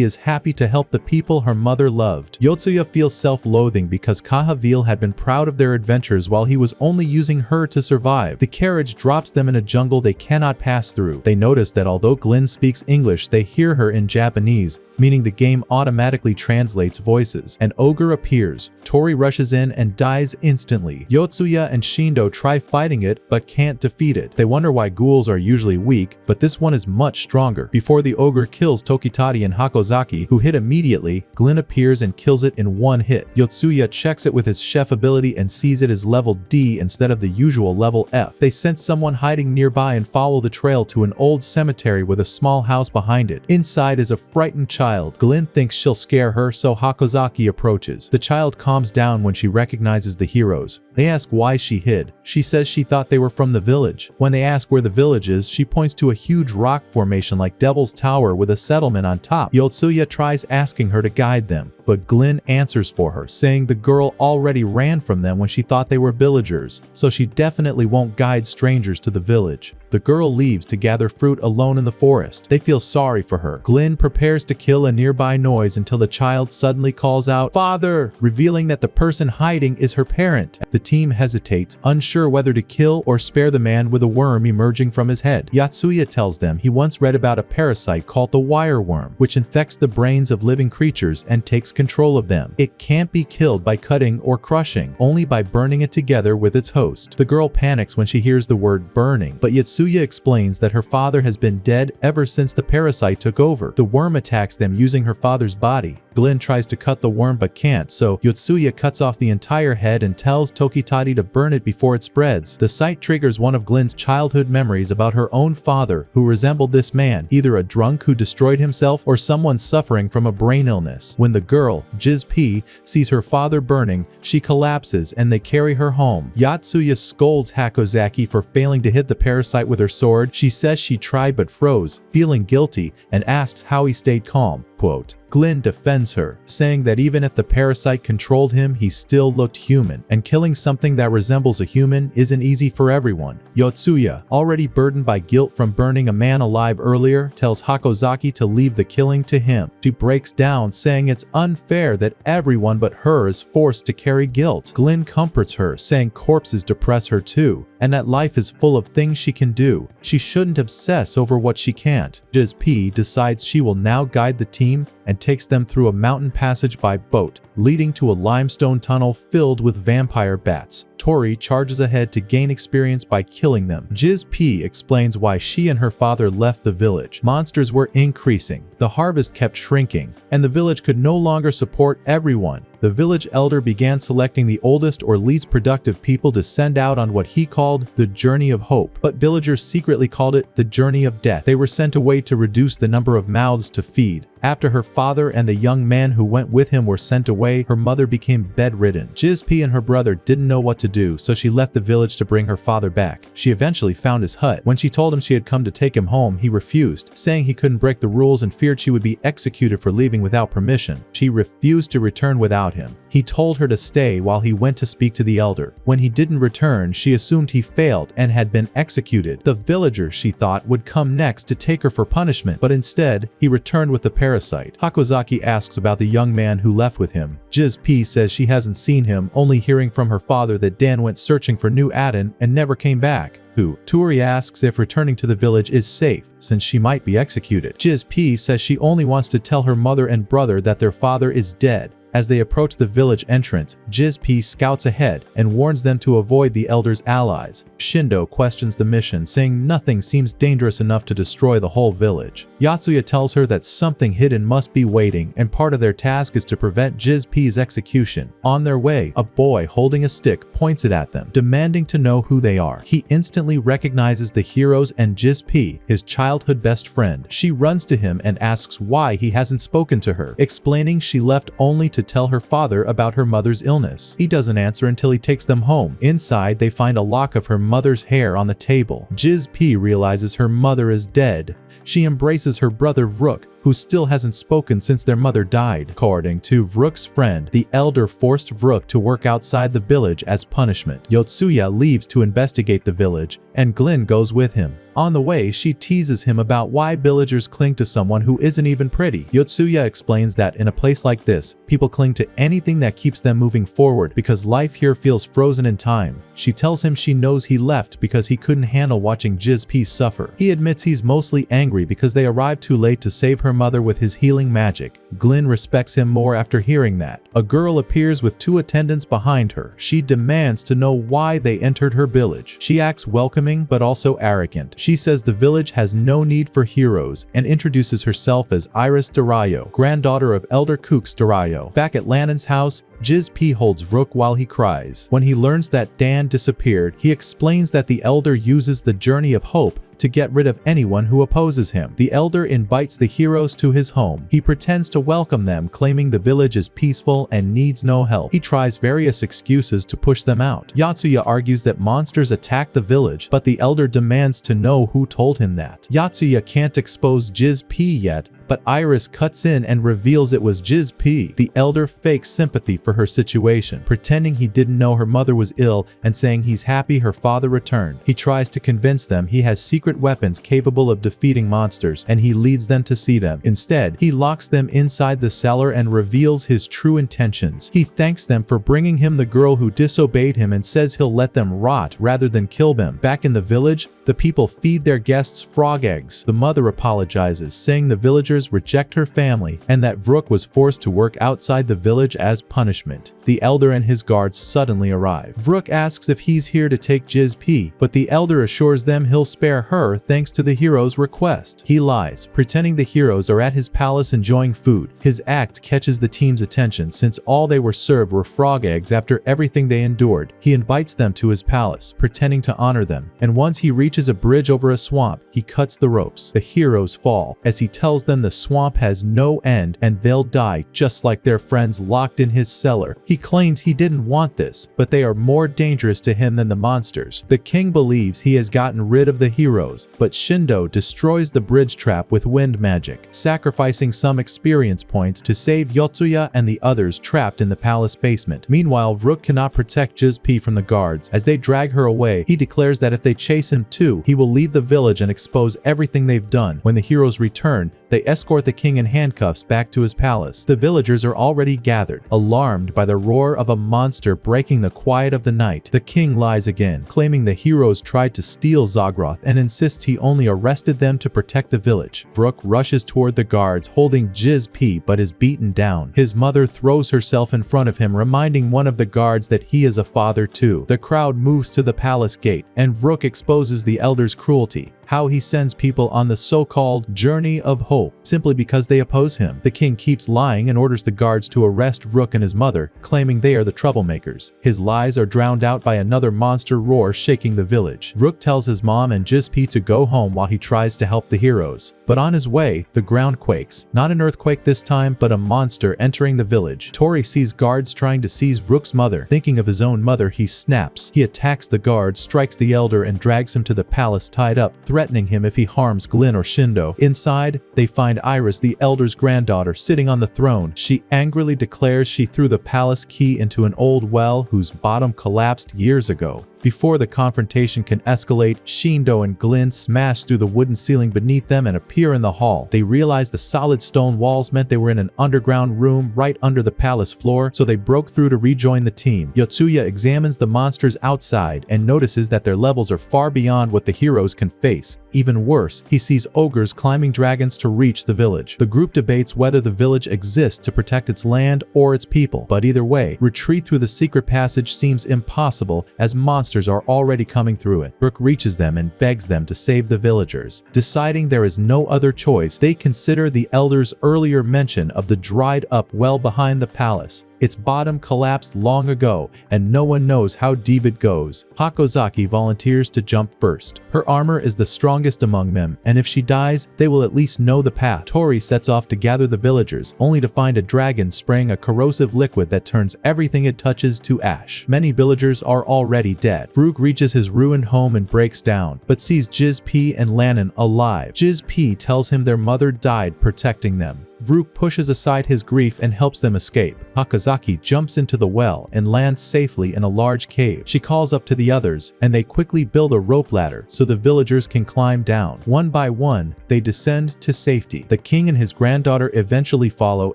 is happy to help the people her mother loved. Yotsuya feels self-loathing because Kahavville had been proud of their adventures while he was only using her to survive. The carriage drops them in a jungle they cannot pass through. They notice that although Glyn speaks English, they hear her in Japanese, meaning the game automatically translates voices. An ogre appears. Tori rushes in and dies instantly. Yotsuya and Shindo try fighting it, but can't defeat it. They wonder why ghouls are usually weak, but this one is much stronger. Before the ogre kills Tokitati and Hakozaki, who hit immediately, Glyn appears and kills it in 1 hit. Yotsuya checks it with his chef ability and sees it as level D instead of the usual level F. They sense someone hiding nearby and follow the trail to an old cemetery with a small house behind it. Inside is a frightened child. Glyn thinks she'll scare her, so Hakozaki approaches. The child calms down when she recognizes the heroes. They ask why she hid. She says she thought they were from the village. When they ask where the village is, she points to a huge rock formation like Devil's Tower with a settlement on top. Yotsuya tries asking her to guide them, but Glyn answers for her, saying the girl already ran from them when she thought they were villagers, so she definitely won't guide strangers to the village. The girl leaves to gather fruit alone in the forest. They feel sorry for her. Glyn prepares to kill a nearby noise until the child suddenly calls out, "Father!" revealing that the person hiding is her parent. The team hesitates, unsure whether to kill or spare the man with a worm emerging from his head. Yotsuya tells them he once read about a parasite called the wire worm, which infects the brains of living creatures and takes control of them. It can't be killed by cutting or crushing, only by burning it together with its host. The girl panics when she hears the word burning, but Yotsuya explains that her father has been dead ever since the parasite took over. The worm attacks them using her father's body. Glyn tries to cut the worm but can't, so Yotsuya cuts off the entire head and tells Tokitati to burn it before it spreads. The sight triggers one of Glyn's childhood memories about her own father, who resembled this man, either a drunk who destroyed himself or someone suffering from a brain illness. When the girl, Jiz P, sees her father burning, she collapses and they carry her home. Yotsuya scolds Hakozaki for failing to hit the parasite with her sword. She says she tried but froze, feeling guilty, and asks how he stayed calm. Quote. Glenn defends her, saying that even if the parasite controlled him, he still looked human, and killing something that resembles a human isn't easy for everyone. Yotsuya, already burdened by guilt from burning a man alive earlier, tells Hakozaki to leave the killing to him. She breaks down, saying it's unfair that everyone but her is forced to carry guilt. Glenn comforts her, saying corpses depress her too, and that life is full of things she can do. She shouldn't obsess over what she can't. Jiz P decides she will now guide the team and takes them through a mountain passage by boat, leading to a limestone tunnel filled with vampire bats. Tori charges ahead to gain experience by killing them. Jiz P explains why she and her father left the village. Monsters were increasing, the harvest kept shrinking, and the village could no longer support everyone. The village elder began selecting the oldest or least productive people to send out on what he called the Journey of Hope, but villagers secretly called it the Journey of Death. They were sent away to reduce the number of mouths to feed. After her father and the young man who went with him were sent away, her mother became bedridden. Jiz P and her brother didn't know what to do, so she left the village to bring her father back. She eventually found his hut. When she told him she had come to take him home, he refused, saying he couldn't break the rules and feared she would be executed for leaving without permission. She refused to return without him. He told her to stay while he went to speak to the elder. When he didn't return, she assumed he failed and had been executed. The villagers, she thought, would come next to take her for punishment, but instead, he returned with the parasite. Hakozaki asks about the young man who left with him. Jiz P says she hasn't seen him, only hearing from her father that Dan went searching for new Aden and never came back. Tori asks if returning to the village is safe, since she might be executed. Jiz P says she only wants to tell her mother and brother that their father is dead. As they approach the village entrance, Jiz P scouts ahead and warns them to avoid the elder's allies. Shindo questions the mission, saying nothing seems dangerous enough to destroy the whole village. Yotsuya tells her that something hidden must be waiting, and part of their task is to prevent Jiz P's execution. On their way, a boy holding a stick points it at them, demanding to know who they are. He instantly recognizes the heroes and Jiz P, his childhood best friend. She runs to him and asks why he hasn't spoken to her, explaining she left only to tell her father about her mother's illness. He doesn't answer until he takes them home. Inside, they find a lock of her mother's hair on the table. Jiz P realizes her mother is dead. She embraces her brother Vrook, who still hasn't spoken since their mother died. According to Vrook's friend, the elder forced Vrook to work outside the village as punishment. Yotsuya leaves to investigate the village, and Glenn goes with him. On the way, she teases him about why villagers cling to someone who isn't even pretty. Yotsuya explains that in a place like this, people cling to anything that keeps them moving forward because life here feels frozen in time. She tells him she knows he left because he couldn't handle watching Jiz P suffer. He admits he's mostly angry because they arrived too late to save her mother with his healing magic. Glenn respects him more after hearing that. A girl appears with 2 attendants behind her. She demands to know why they entered her village. She acts welcoming but also arrogant. She says the village has no need for heroes and introduces herself as Iris Darayo, granddaughter of Elder Kooks Darayo. Back at Lannon's house, Jiz P holds Vrook while he cries. When he learns that Dan disappeared, he explains that the elder uses the Journey of Hope to get rid of anyone who opposes him. The elder invites the heroes to his home. He pretends to welcome them, claiming the village is peaceful and needs no help. He tries various excuses to push them out. Yotsuya argues that monsters attack the village, but the elder demands to know who told him that. Yotsuya can't expose Jiz P yet, but Iris cuts in and reveals it was Jiz P. The elder fakes sympathy for her situation, pretending he didn't know her mother was ill and saying he's happy her father returned. He tries to convince them he has secret weapons capable of defeating monsters, and he leads them to see them. Instead, he locks them inside the cellar and reveals his true intentions. He thanks them for bringing him the girl who disobeyed him and says he'll let them rot rather than kill them. Back in the village, the people feed their guests frog eggs. The mother apologizes, saying the villagers reject her family and that Vrook was forced to work outside the village as punishment. The elder and his guards suddenly arrive. Vrook asks if he's here to take Jiz P, but the elder assures them he'll spare her thanks to the hero's request. He lies, pretending the heroes are at his palace enjoying food. His act catches the team's attention since all they were served were frog eggs after everything they endured. He invites them to his palace, pretending to honor them, and once he reaches reaches a bridge over a swamp, he cuts the ropes. The heroes fall, as he tells them the swamp has no end and they'll die just like their friends locked in his cellar. He claims he didn't want this, but they are more dangerous to him than the monsters. The king believes he has gotten rid of the heroes, but Shindo destroys the bridge trap with wind magic, sacrificing some experience points to save Yotsuya and the others trapped in the palace basement. Meanwhile, Vrook cannot protect Jizp from the guards. As they drag her away, he declares that if they chase him too, he will leave the village and expose everything they've done. When the heroes return, they escort the king in handcuffs back to his palace. The villagers are already gathered, alarmed by the roar of a monster breaking the quiet of the night. The king lies again, claiming the heroes tried to steal Zogroth and insists he only arrested them to protect the village. Vrook rushes toward the guards, holding Jizp but is beaten down. His mother throws herself in front of him, reminding one of the guards that he is a father too. The crowd moves to the palace gate, and Vrook exposes the elder's cruelty. How he sends people on the so-called journey of hope simply because they oppose him. The king keeps lying and orders the guards to arrest Vrook and his mother, claiming they are the troublemakers. His lies are drowned out by another monster roar shaking the village. Vrook tells his mom and Jizp to go home while he tries to help the heroes. But on his way, the ground quakes. Not an earthquake this time, but a monster entering the village. Tori sees guards trying to seize Vrook's mother. Thinking of his own mother, he snaps. He attacks the guard, strikes the elder, and drags him to the palace tied up, threatening him if he harms Glynn or Shindo. Inside, they find Iris, the elder's granddaughter, sitting on the throne. She angrily declares she threw the palace key into an old well whose bottom collapsed years ago. Before the confrontation can escalate, Shindo and Glynn smash through the wooden ceiling beneath them and appear in the hall. They realize the solid stone walls meant they were in an underground room right under the palace floor, so they broke through to rejoin the team. Yotsuya examines the monsters outside and notices that their levels are far beyond what the heroes can face. Even worse, he sees ogres climbing dragons to reach the village. The group debates whether the village exists to protect its land or its people, but either way, retreat through the secret passage seems impossible as monsters are already coming through it. Brook reaches them and begs them to save the villagers. Deciding there is no other choice, they consider the elder's earlier mention of the dried up well behind the palace. Its bottom collapsed long ago, and no one knows how deep it goes. Hakozaki volunteers to jump first. Her armor is the strongest among them, and if she dies, they will at least know the path. Tori sets off to gather the villagers, only to find a dragon spraying a corrosive liquid that turns everything it touches to ash. Many villagers are already dead. Vrook reaches his ruined home and breaks down, but sees Jizp and Lannon alive. Jizp tells him their mother died protecting them. Vrook pushes aside his grief and helps them escape. Hakozaki jumps into the well and lands safely in a large cave. She calls up to the others, and they quickly build a rope ladder so the villagers can climb down. One by one, they descend to safety. The king and his granddaughter eventually follow,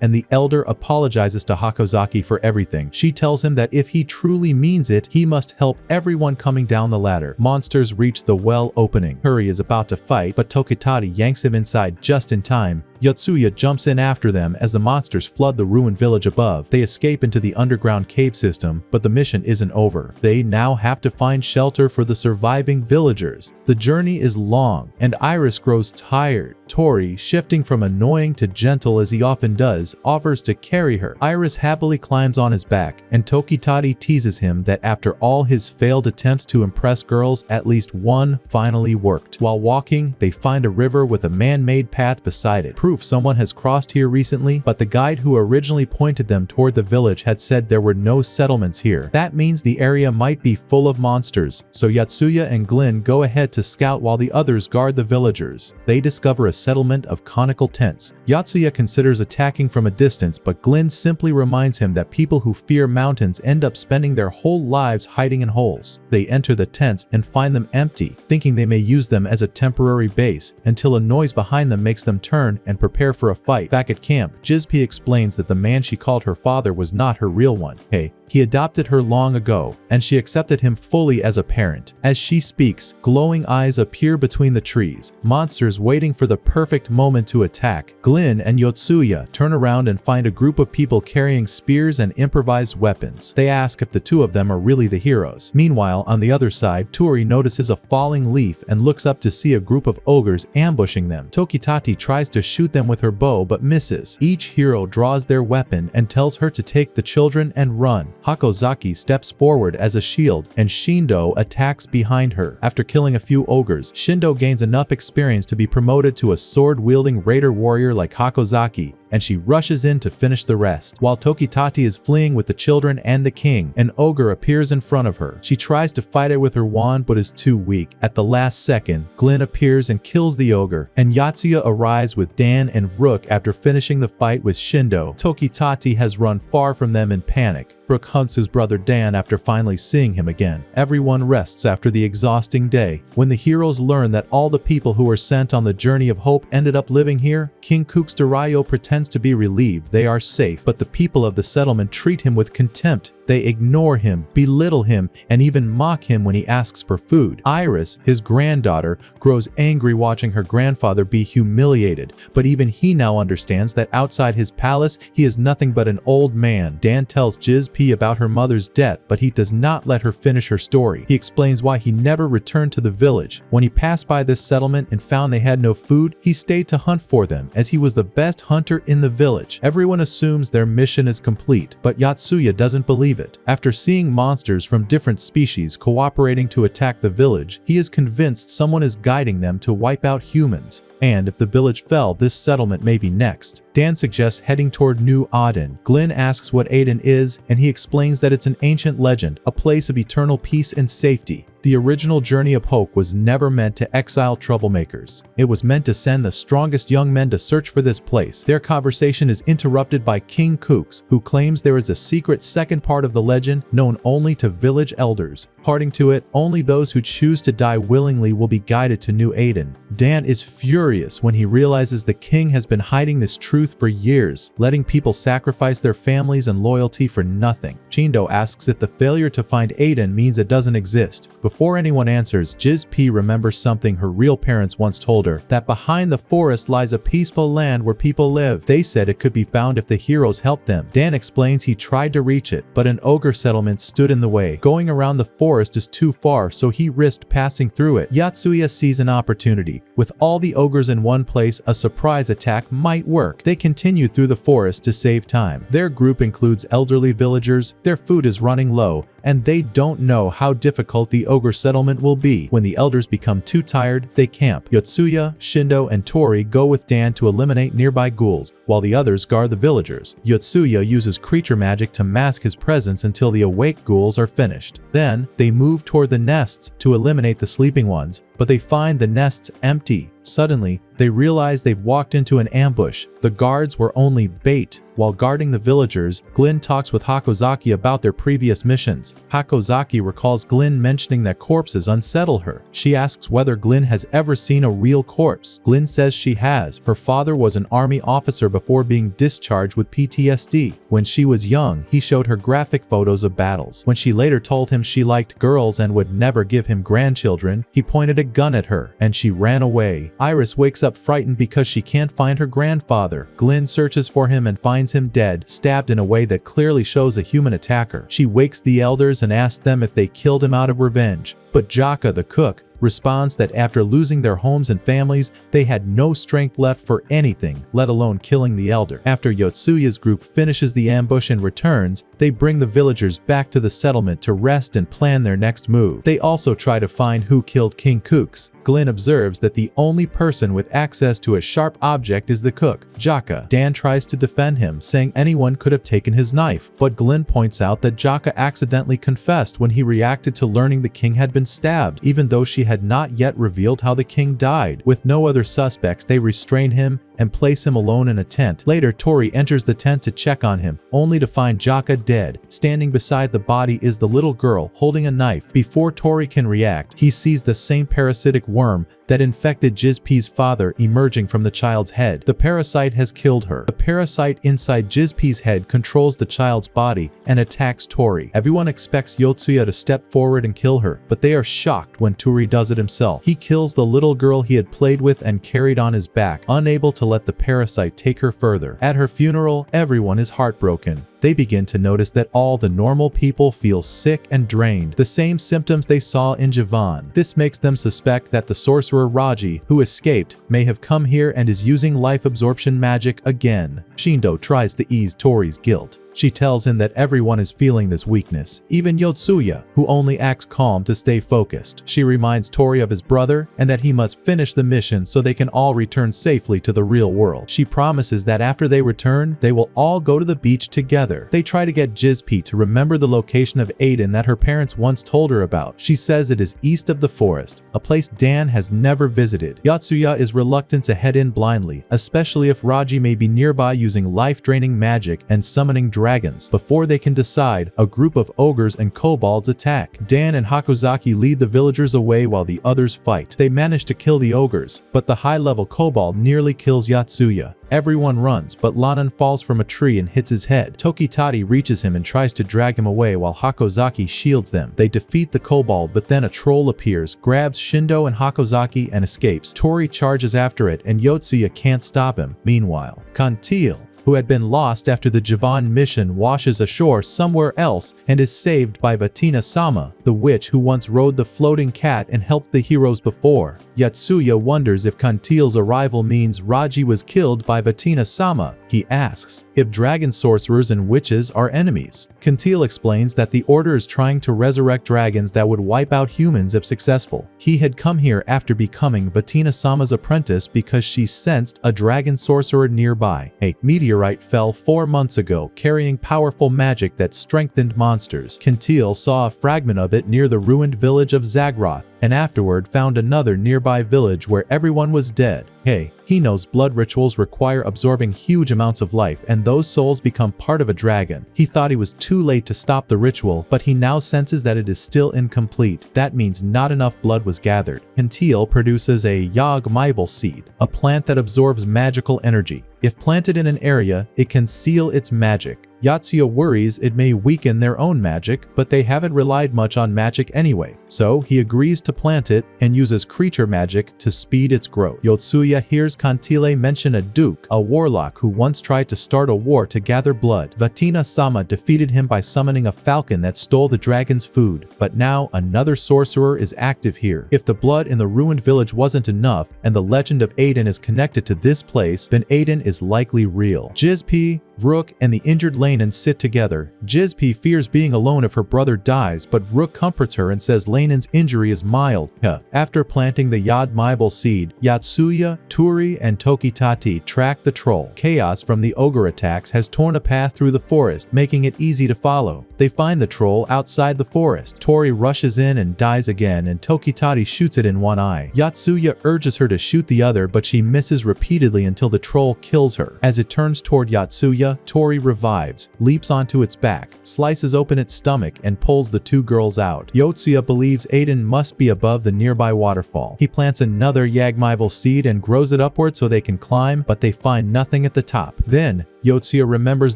and the elder apologizes to Hakozaki for everything. She tells him that if he truly means it, he must help everyone coming down the ladder. Monsters reach the well opening. Hurry is about to fight, but Tokitati yanks him inside just in time. Yotsuya jumps in after them as the monsters flood the ruined village above. They escape into the underground cave system, but the mission isn't over. They now have to find shelter for the surviving villagers. The journey is long, and Iris grows tired. Tori, shifting from annoying to gentle as he often does, offers to carry her. Iris happily climbs on his back, and Tokitati teases him that after all his failed attempts to impress girls, at least one finally worked. While walking, they find a river with a man-made path beside it. Proof someone has crossed here recently, but the guide who originally pointed them toward the village had said there were no settlements here. That means the area might be full of monsters, so Yotsuya and Glynn go ahead to scout while the others guard the villagers. They discover a settlement of conical tents. Yotsuya considers attacking from a distance, but Glynn simply reminds him that people who fear mountains end up spending their whole lives hiding in holes. They enter the tents and find them empty, thinking they may use them as a temporary base, until a noise behind them makes them turn and prepare for a fight. Back at camp, Jizp explains that the man she called her father was not her real one. Hey, he adopted her long ago, and she accepted him fully as a parent. As she speaks, glowing eyes appear between the trees, monsters waiting for the perfect moment to attack. Glynn and Yotsuya turn around and find a group of people carrying spears and improvised weapons. They ask if the two of them are really the heroes. Meanwhile, on the other side, Tori notices a falling leaf and looks up to see a group of ogres ambushing them. Tokitati tries to shoot them with her bow but misses. Each hero draws their weapon and tells her to take the children and run. Hakozaki steps forward as a shield, and Shindo attacks behind her. After killing a few ogres, Shindo gains enough experience to be promoted to a sword-wielding raider warrior like Hakozaki, and she rushes in to finish the rest. While Tokitati is fleeing with the children and the king, an ogre appears in front of her. She tries to fight it with her wand but is too weak. At the last second, Glenn appears and kills the ogre, and Yotsuya arrives with Dan and Vrook after finishing the fight with Shindo. Tokitati has run far from them in panic. Vrook hugs his brother Dan after finally seeing him again. Everyone rests after the exhausting day. When the heroes learn that all the people who were sent on the journey of hope ended up living here, King Kuxdarayo pretends to be relieved they are safe, but the people of the settlement treat him with contempt. They ignore him, belittle him, and even mock him when he asks for food. Iris, his granddaughter, grows angry watching her grandfather be humiliated, but even he now understands that outside his palace, he is nothing but an old man. Dan tells Jiz-P about her mother's death, but he does not let her finish her story. He explains why he never returned to the village. When he passed by this settlement and found they had no food, he stayed to hunt for them, as he was the best hunter in the village. Everyone assumes their mission is complete, but Yotsuya doesn't believe it. After seeing monsters from different species cooperating to attack the village, he is convinced someone is guiding them to wipe out humans. And if the village fell, this settlement may be next. Dan suggests heading toward New Aden. Glenn asks what Aden is, and he explains that it's an ancient legend, a place of eternal peace and safety. The original Journey of Hope was never meant to exile troublemakers. It was meant to send the strongest young men to search for this place. Their conversation is interrupted by King Kux, who claims there is a secret second part of the legend known only to village elders. According to it, only those who choose to die willingly will be guided to New Aden. Dan is furious when he realizes the king has been hiding this truth for years, letting people sacrifice their families and loyalty for nothing. Shindo asks if the failure to find Aden means it doesn't exist. Before anyone answers, Jiz-P remembers something her real parents once told her, that behind the forest lies a peaceful land where people live. They said it could be found if the heroes helped them. Dan explains he tried to reach it, but an ogre settlement stood in the way. Going around the forest is too far, so he risked passing through it. Yotsuya sees an opportunity. With all the ogres in one place, a surprise attack might work. They continue through the forest to save time. Their group includes elderly villagers, their food is running low, and they don't know how difficult the ogre settlement will be. When the elders become too tired, they camp. Yotsuya, Shindo, and Tori go with Dan to eliminate nearby ghouls, while the others guard the villagers. Yotsuya uses creature magic to mask his presence until the awake ghouls are finished. Then, they move toward the nests to eliminate the sleeping ones, but they find the nests empty. Suddenly, they realize they've walked into an ambush. The guards were only bait. While guarding the villagers, Glenn talks with Hakozaki about their previous missions. Hakozaki recalls Glenn mentioning that corpses unsettle her. She asks whether Glenn has ever seen a real corpse. Glenn says she has. Her father was an army officer before being discharged with PTSD. When she was young, he showed her graphic photos of battles. When she later told him she liked girls and would never give him grandchildren, he pointed a gun at her, and she ran away. Iris wakes up frightened because she can't find her grandfather. Glenn searches for him and finds him dead, stabbed in a way that clearly shows a human attacker. She wakes the elders and asks them if they killed him out of revenge. But Jaka, the cook, responds that after losing their homes and families, they had no strength left for anything, let alone killing the elder. After Yotsuya's group finishes the ambush and returns, they bring the villagers back to the settlement to rest and plan their next move. They also try to find who killed King Kux. Glenn observes that the only person with access to a sharp object is the cook, Jaka. Dan tries to defend him, saying anyone could have taken his knife, but Glenn points out that Jaka accidentally confessed when he reacted to learning the king had been stabbed, even though she had not yet revealed how the king died. With no other suspects, they restrain him and place him alone in a tent. Later, Tori enters the tent to check on him, only to find Jaka dead. Standing beside the body is the little girl, holding a knife. Before Tori can react, he sees the same parasitic worm that infected Jiz-P's father emerging from the child's head. The parasite has killed her. The parasite inside Jiz-P's head controls the child's body and attacks Tori. Everyone expects Yotsuya to step forward and kill her, but they are shocked when Tori does it himself. He kills the little girl he had played with and carried on his back, unable to let the parasite take her further. At her funeral, everyone is heartbroken. they begin to notice that all the normal people feel sick and drained, the same symptoms they saw in Javan. This makes them suspect that the sorcerer Raji, who escaped, may have come here and is using life absorption magic again. Shindo tries to ease Tori's guilt. She tells him that everyone is feeling this weakness, even Yotsuya, who only acts calm to stay focused. She reminds Tori of his brother and that he must finish the mission so they can all return safely to the real world. She promises that after they return, they will all go to the beach together. They try to get Jizpi to remember the location of Aden that her parents once told her about. She says it is east of the forest, a place Dan has never visited. Yotsuya is reluctant to head in blindly, especially if Raji may be nearby using life-draining magic and summoning dragons. Before they can decide, a group of ogres and kobolds attack. Dan and Hakozaki lead the villagers away while the others fight. They manage to kill the ogres, but the high-level kobold nearly kills Yotsuya. Everyone runs, but Lanan falls from a tree and hits his head. Tokitati reaches him and tries to drag him away while Hakozaki shields them. They defeat the kobold, but then a troll appears, grabs Shindo and Hakozaki and escapes. Tori charges after it and Yotsuya can't stop him. Meanwhile, Kantil, who had been lost after the Javan mission, washes ashore somewhere else and is saved by Vatina-sama, the witch who once rode the floating cat and helped the heroes before. Yotsuya wonders if Kantil's arrival means Raji was killed by Vatina-sama. He asks if dragon sorcerers and witches are enemies. Kantil explains that the Order is trying to resurrect dragons that would wipe out humans if successful. He had come here after becoming Vatina-sama's apprentice because she sensed a dragon sorcerer nearby. A meteorite fell 4 months ago, carrying powerful magic that strengthened monsters. Kantil saw a fragment of it near the ruined village of Zagroth, and afterward found another nearby village where everyone was dead. Hey, he knows blood rituals require absorbing huge amounts of life and those souls become part of a dragon. He thought he was too late to stop the ritual, but he now senses that it is still incomplete. That means not enough blood was gathered. Kantil produces a Yog-Maibel seed, a plant that absorbs magical energy. If planted in an area, it can seal its magic. Yotsuya worries it may weaken their own magic, but they haven't relied much on magic anyway, so he agrees to plant it and uses creature magic to speed its growth. Yotsuya hears Kantile mention a duke, a warlock who once tried to start a war to gather blood. Vatina-sama defeated him by summoning a falcon that stole the dragon's food, but now another sorcerer is active here. If the blood in the ruined village wasn't enough, and the legend of Aden is connected to this place, then Aden is likely real. Jizpi, Vrook, and the injured Lanan sit together. Jizpi fears being alone if her brother dies, but Vrook comforts her and says Lanan's injury is mild. After planting the Yod-Maibel seed, Yotsuya, Tori, and Tokitati track the troll. Chaos from the ogre attacks has torn a path through the forest, making it easy to follow. They find the troll outside the forest. Tori rushes in and dies again, and Tokitati shoots it in one eye. Yotsuya urges her to shoot the other, but she misses repeatedly until the troll kills her. As it turns toward Yotsuya, Tori revives, leaps onto its back, slices open its stomach, and pulls the two girls out. Yotsuya believes Aden must be above the nearby waterfall. He plants another Yog-Maibel seed and grows it upward so they can climb, but they find nothing at the top. Then, Yotsuya remembers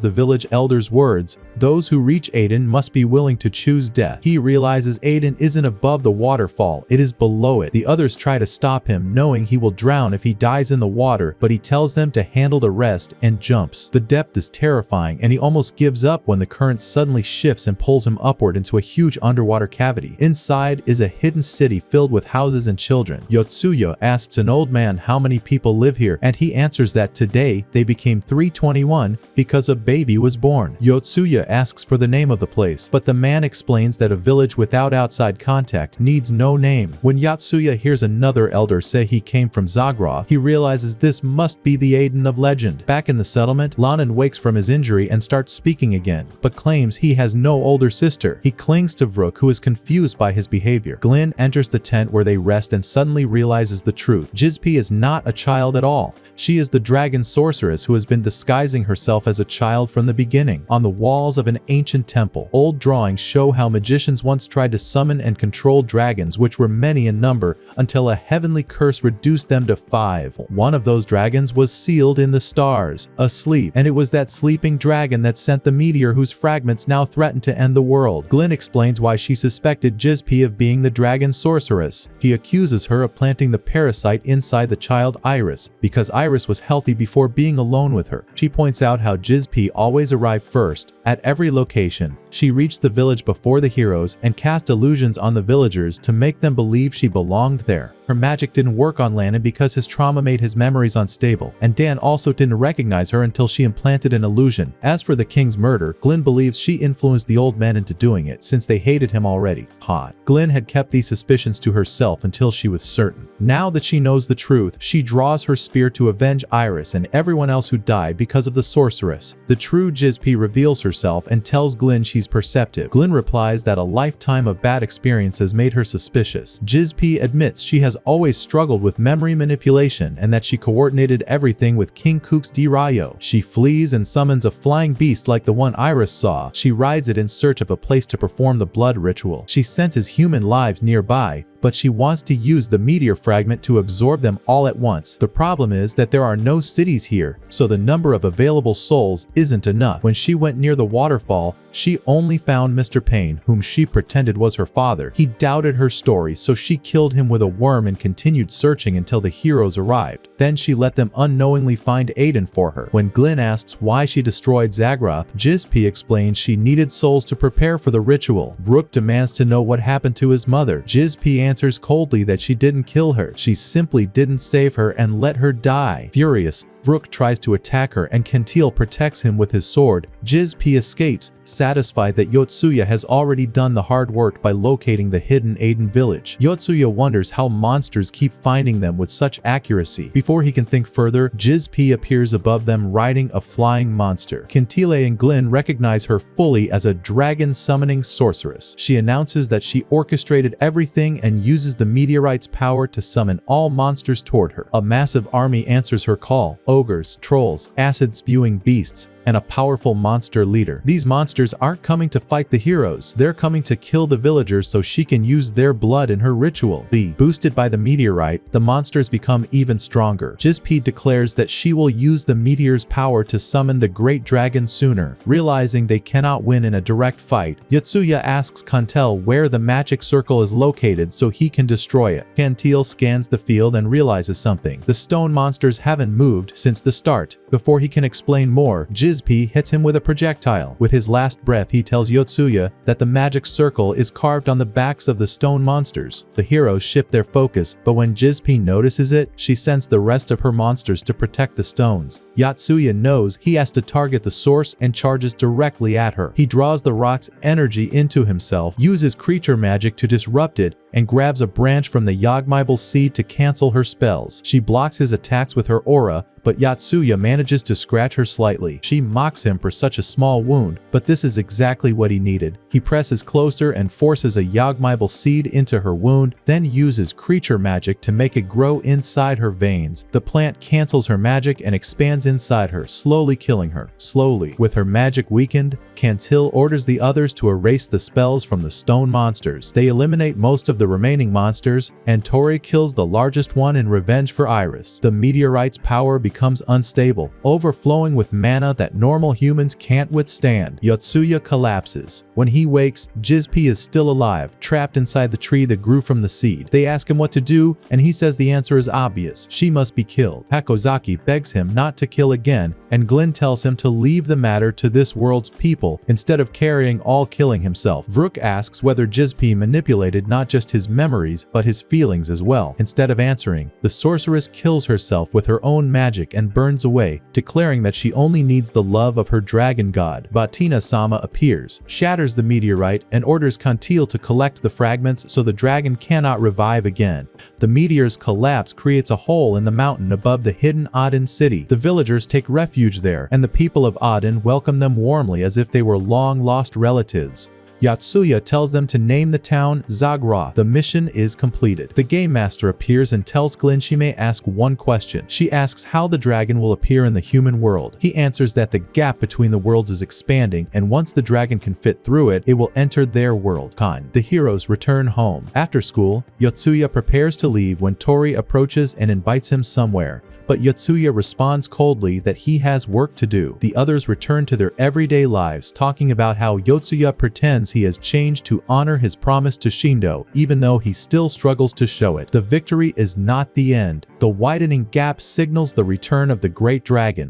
the village elder's words, those who reach Aden must be willing to choose death. He realizes Aden isn't above the waterfall, it is below it. The others try to stop him, knowing he will drown if he dies in the water, but he tells them to handle the rest and jumps. The depth is terrifying, and he almost gives up when the current suddenly shifts and pulls him upward into a huge underwater cavity. Inside is a hidden city filled with houses and children. Yotsuya asks an old man how many people live here, and he answers that today they became 321 because a baby was born. Yotsuya asks for the name of the place, but the man explains that a village without outside contact needs no name. When Yotsuya hears another elder say he came from Zagroth, he realizes this must be the Aden of legend. Back in the settlement, Lanan wakes from his injury and starts speaking again, but claims he has no older sister. He clings to Vrook, who is confused by his behavior. Glynn enters the tent where they rest and suddenly realizes the truth. Jizpi is not a child at all. She is the dragon sorceress who has been disguising herself as a child from the beginning. On the walls of an ancient temple, old drawings show how magicians once tried to summon and control dragons, which were many in number, until a heavenly curse reduced them to 5. One of those dragons was sealed in the stars, asleep, and it was that sleeping dragon that sent the meteor whose fragments now threaten to end the world. Glynn explains why she suspected Jizpi of being the dragon sorceress. He accuses her of planting the parasite inside the child Iris, because Iris was healthy before being alone with her. She points points out how Jizp always arrived first at every location. She reached the village before the heroes and cast illusions on the villagers to make them believe she belonged there. Her magic didn't work on Lannon because his trauma made his memories unstable, and Dan also didn't recognize her until she implanted an illusion. As for the king's murder, Glenn believes she influenced the old men into doing it since they hated him already. Hot. Glenn had kept these suspicions to herself until she was certain. Now that she knows the truth, she draws her spear to avenge Iris and everyone else who died because of the sorceress. The true Jizp reveals herself and tells Glenn she's perceptive. Glenn replies that a lifetime of bad experiences made her suspicious. Jizp admits she has always struggled with memory manipulation and that she coordinated everything with King Kook's Rayo. She flees and summons a flying beast like the one Iris saw. She rides it in search of a place to perform the blood ritual. She senses human lives nearby, but she wants to use the meteor fragment to absorb them all at once. The problem is that there are no cities here, so the number of available souls isn't enough. When she went near the waterfall, she only found Mr. Payne, whom she pretended was her father. He doubted her story, so she killed him with a worm and continued searching until the heroes arrived. Then she let them unknowingly find Aden for her. When Glenn asks why she destroyed Zagroth, Jizp explains she needed souls to prepare for the ritual. Rook demands to know what happened to his mother. Jizp answers coldly that she didn't kill her. She simply didn't save her and let her die. Furious, Rook tries to attack her and Kentil protects him with his sword. Jizp escapes, satisfied that Yotsuya has already done the hard work by locating the hidden Aden village. Yotsuya wonders how monsters keep finding them with such accuracy. Before he can think further, Jizp appears above them riding a flying monster. Kentile and Glenn recognize her fully as a dragon-summoning sorceress. She announces that she orchestrated everything and uses the meteorite's power to summon all monsters toward her. A massive army answers her call. Ogres, trolls, acid-spewing beasts, and a powerful monster leader. These monsters aren't coming to fight the heroes. They're coming to kill the villagers so she can use their blood in her ritual. Boosted by the meteorite, the monsters become even stronger. Jizp declares that she will use the meteor's power to summon the great dragon sooner. Realizing they cannot win in a direct fight, Yotsuya asks Kantel where the magic circle is located so he can destroy it. Kantil scans the field and realizes something. The stone monsters haven't moved since the start. Before he can explain more, Jizp hits him with a projectile. With his last breath, he tells Yotsuya that the magic circle is carved on the backs of the stone monsters. The heroes shift their focus, but when Jizp notices it, she sends the rest of her monsters to protect the stones. Yotsuya knows he has to target the source and charges directly at her. He draws the rock's energy into himself, uses creature magic to disrupt it, and grabs a branch from the Yogmaibel seed to cancel her spells. She blocks his attacks with her aura, but Yotsuya manages to scratch her slightly. She mocks him for such a small wound, but this is exactly what he needed. He presses closer and forces a Yogmaibel seed into her wound, then uses creature magic to make it grow inside her veins. The plant cancels her magic and expands inside her, slowly killing her. Slowly. With her magic weakened, Kantil orders the others to erase the spells from the stone monsters. They eliminate most of the remaining monsters, and Tori kills the largest one in revenge for Iris. The meteorite's power becomes unstable, overflowing with mana that normal humans can't withstand. Yotsuya collapses. When he wakes, Jizp is still alive, trapped inside the tree that grew from the seed. They ask him what to do, and he says the answer is obvious. She must be killed. Hakozaki begs him not to kill again, and Glenn tells him to leave the matter to this world's people instead of carrying all killing himself. Vrook asks whether Jizp manipulated not just his memories, but his feelings as well. Instead of answering, the sorceress kills herself with her own magic and burns away, declaring that she only needs the love of her dragon god. Batina-sama appears, shatters the meteorite, and orders Kantil to collect the fragments so the dragon cannot revive again. The meteor's collapse creates a hole in the mountain above the hidden Aden city. The villagers take refuge there, and the people of Aden welcome them warmly as if they were long-lost relatives. Yotsuya tells them to name the town Zagroth. The mission is completed. The game master appears and tells Glenn she may ask one question. She asks how the dragon will appear in the human world. He answers that the gap between the worlds is expanding, and once the dragon can fit through it, it will enter their world. The heroes return home. After school, Yotsuya prepares to leave when Tori approaches and invites him somewhere. But Yotsuya responds coldly that he has work to do. The others return to their everyday lives, talking about how Yotsuya pretends he has changed to honor his promise to Shindo, even though he still struggles to show it. The victory is not the end. The widening gap signals the return of the great dragon.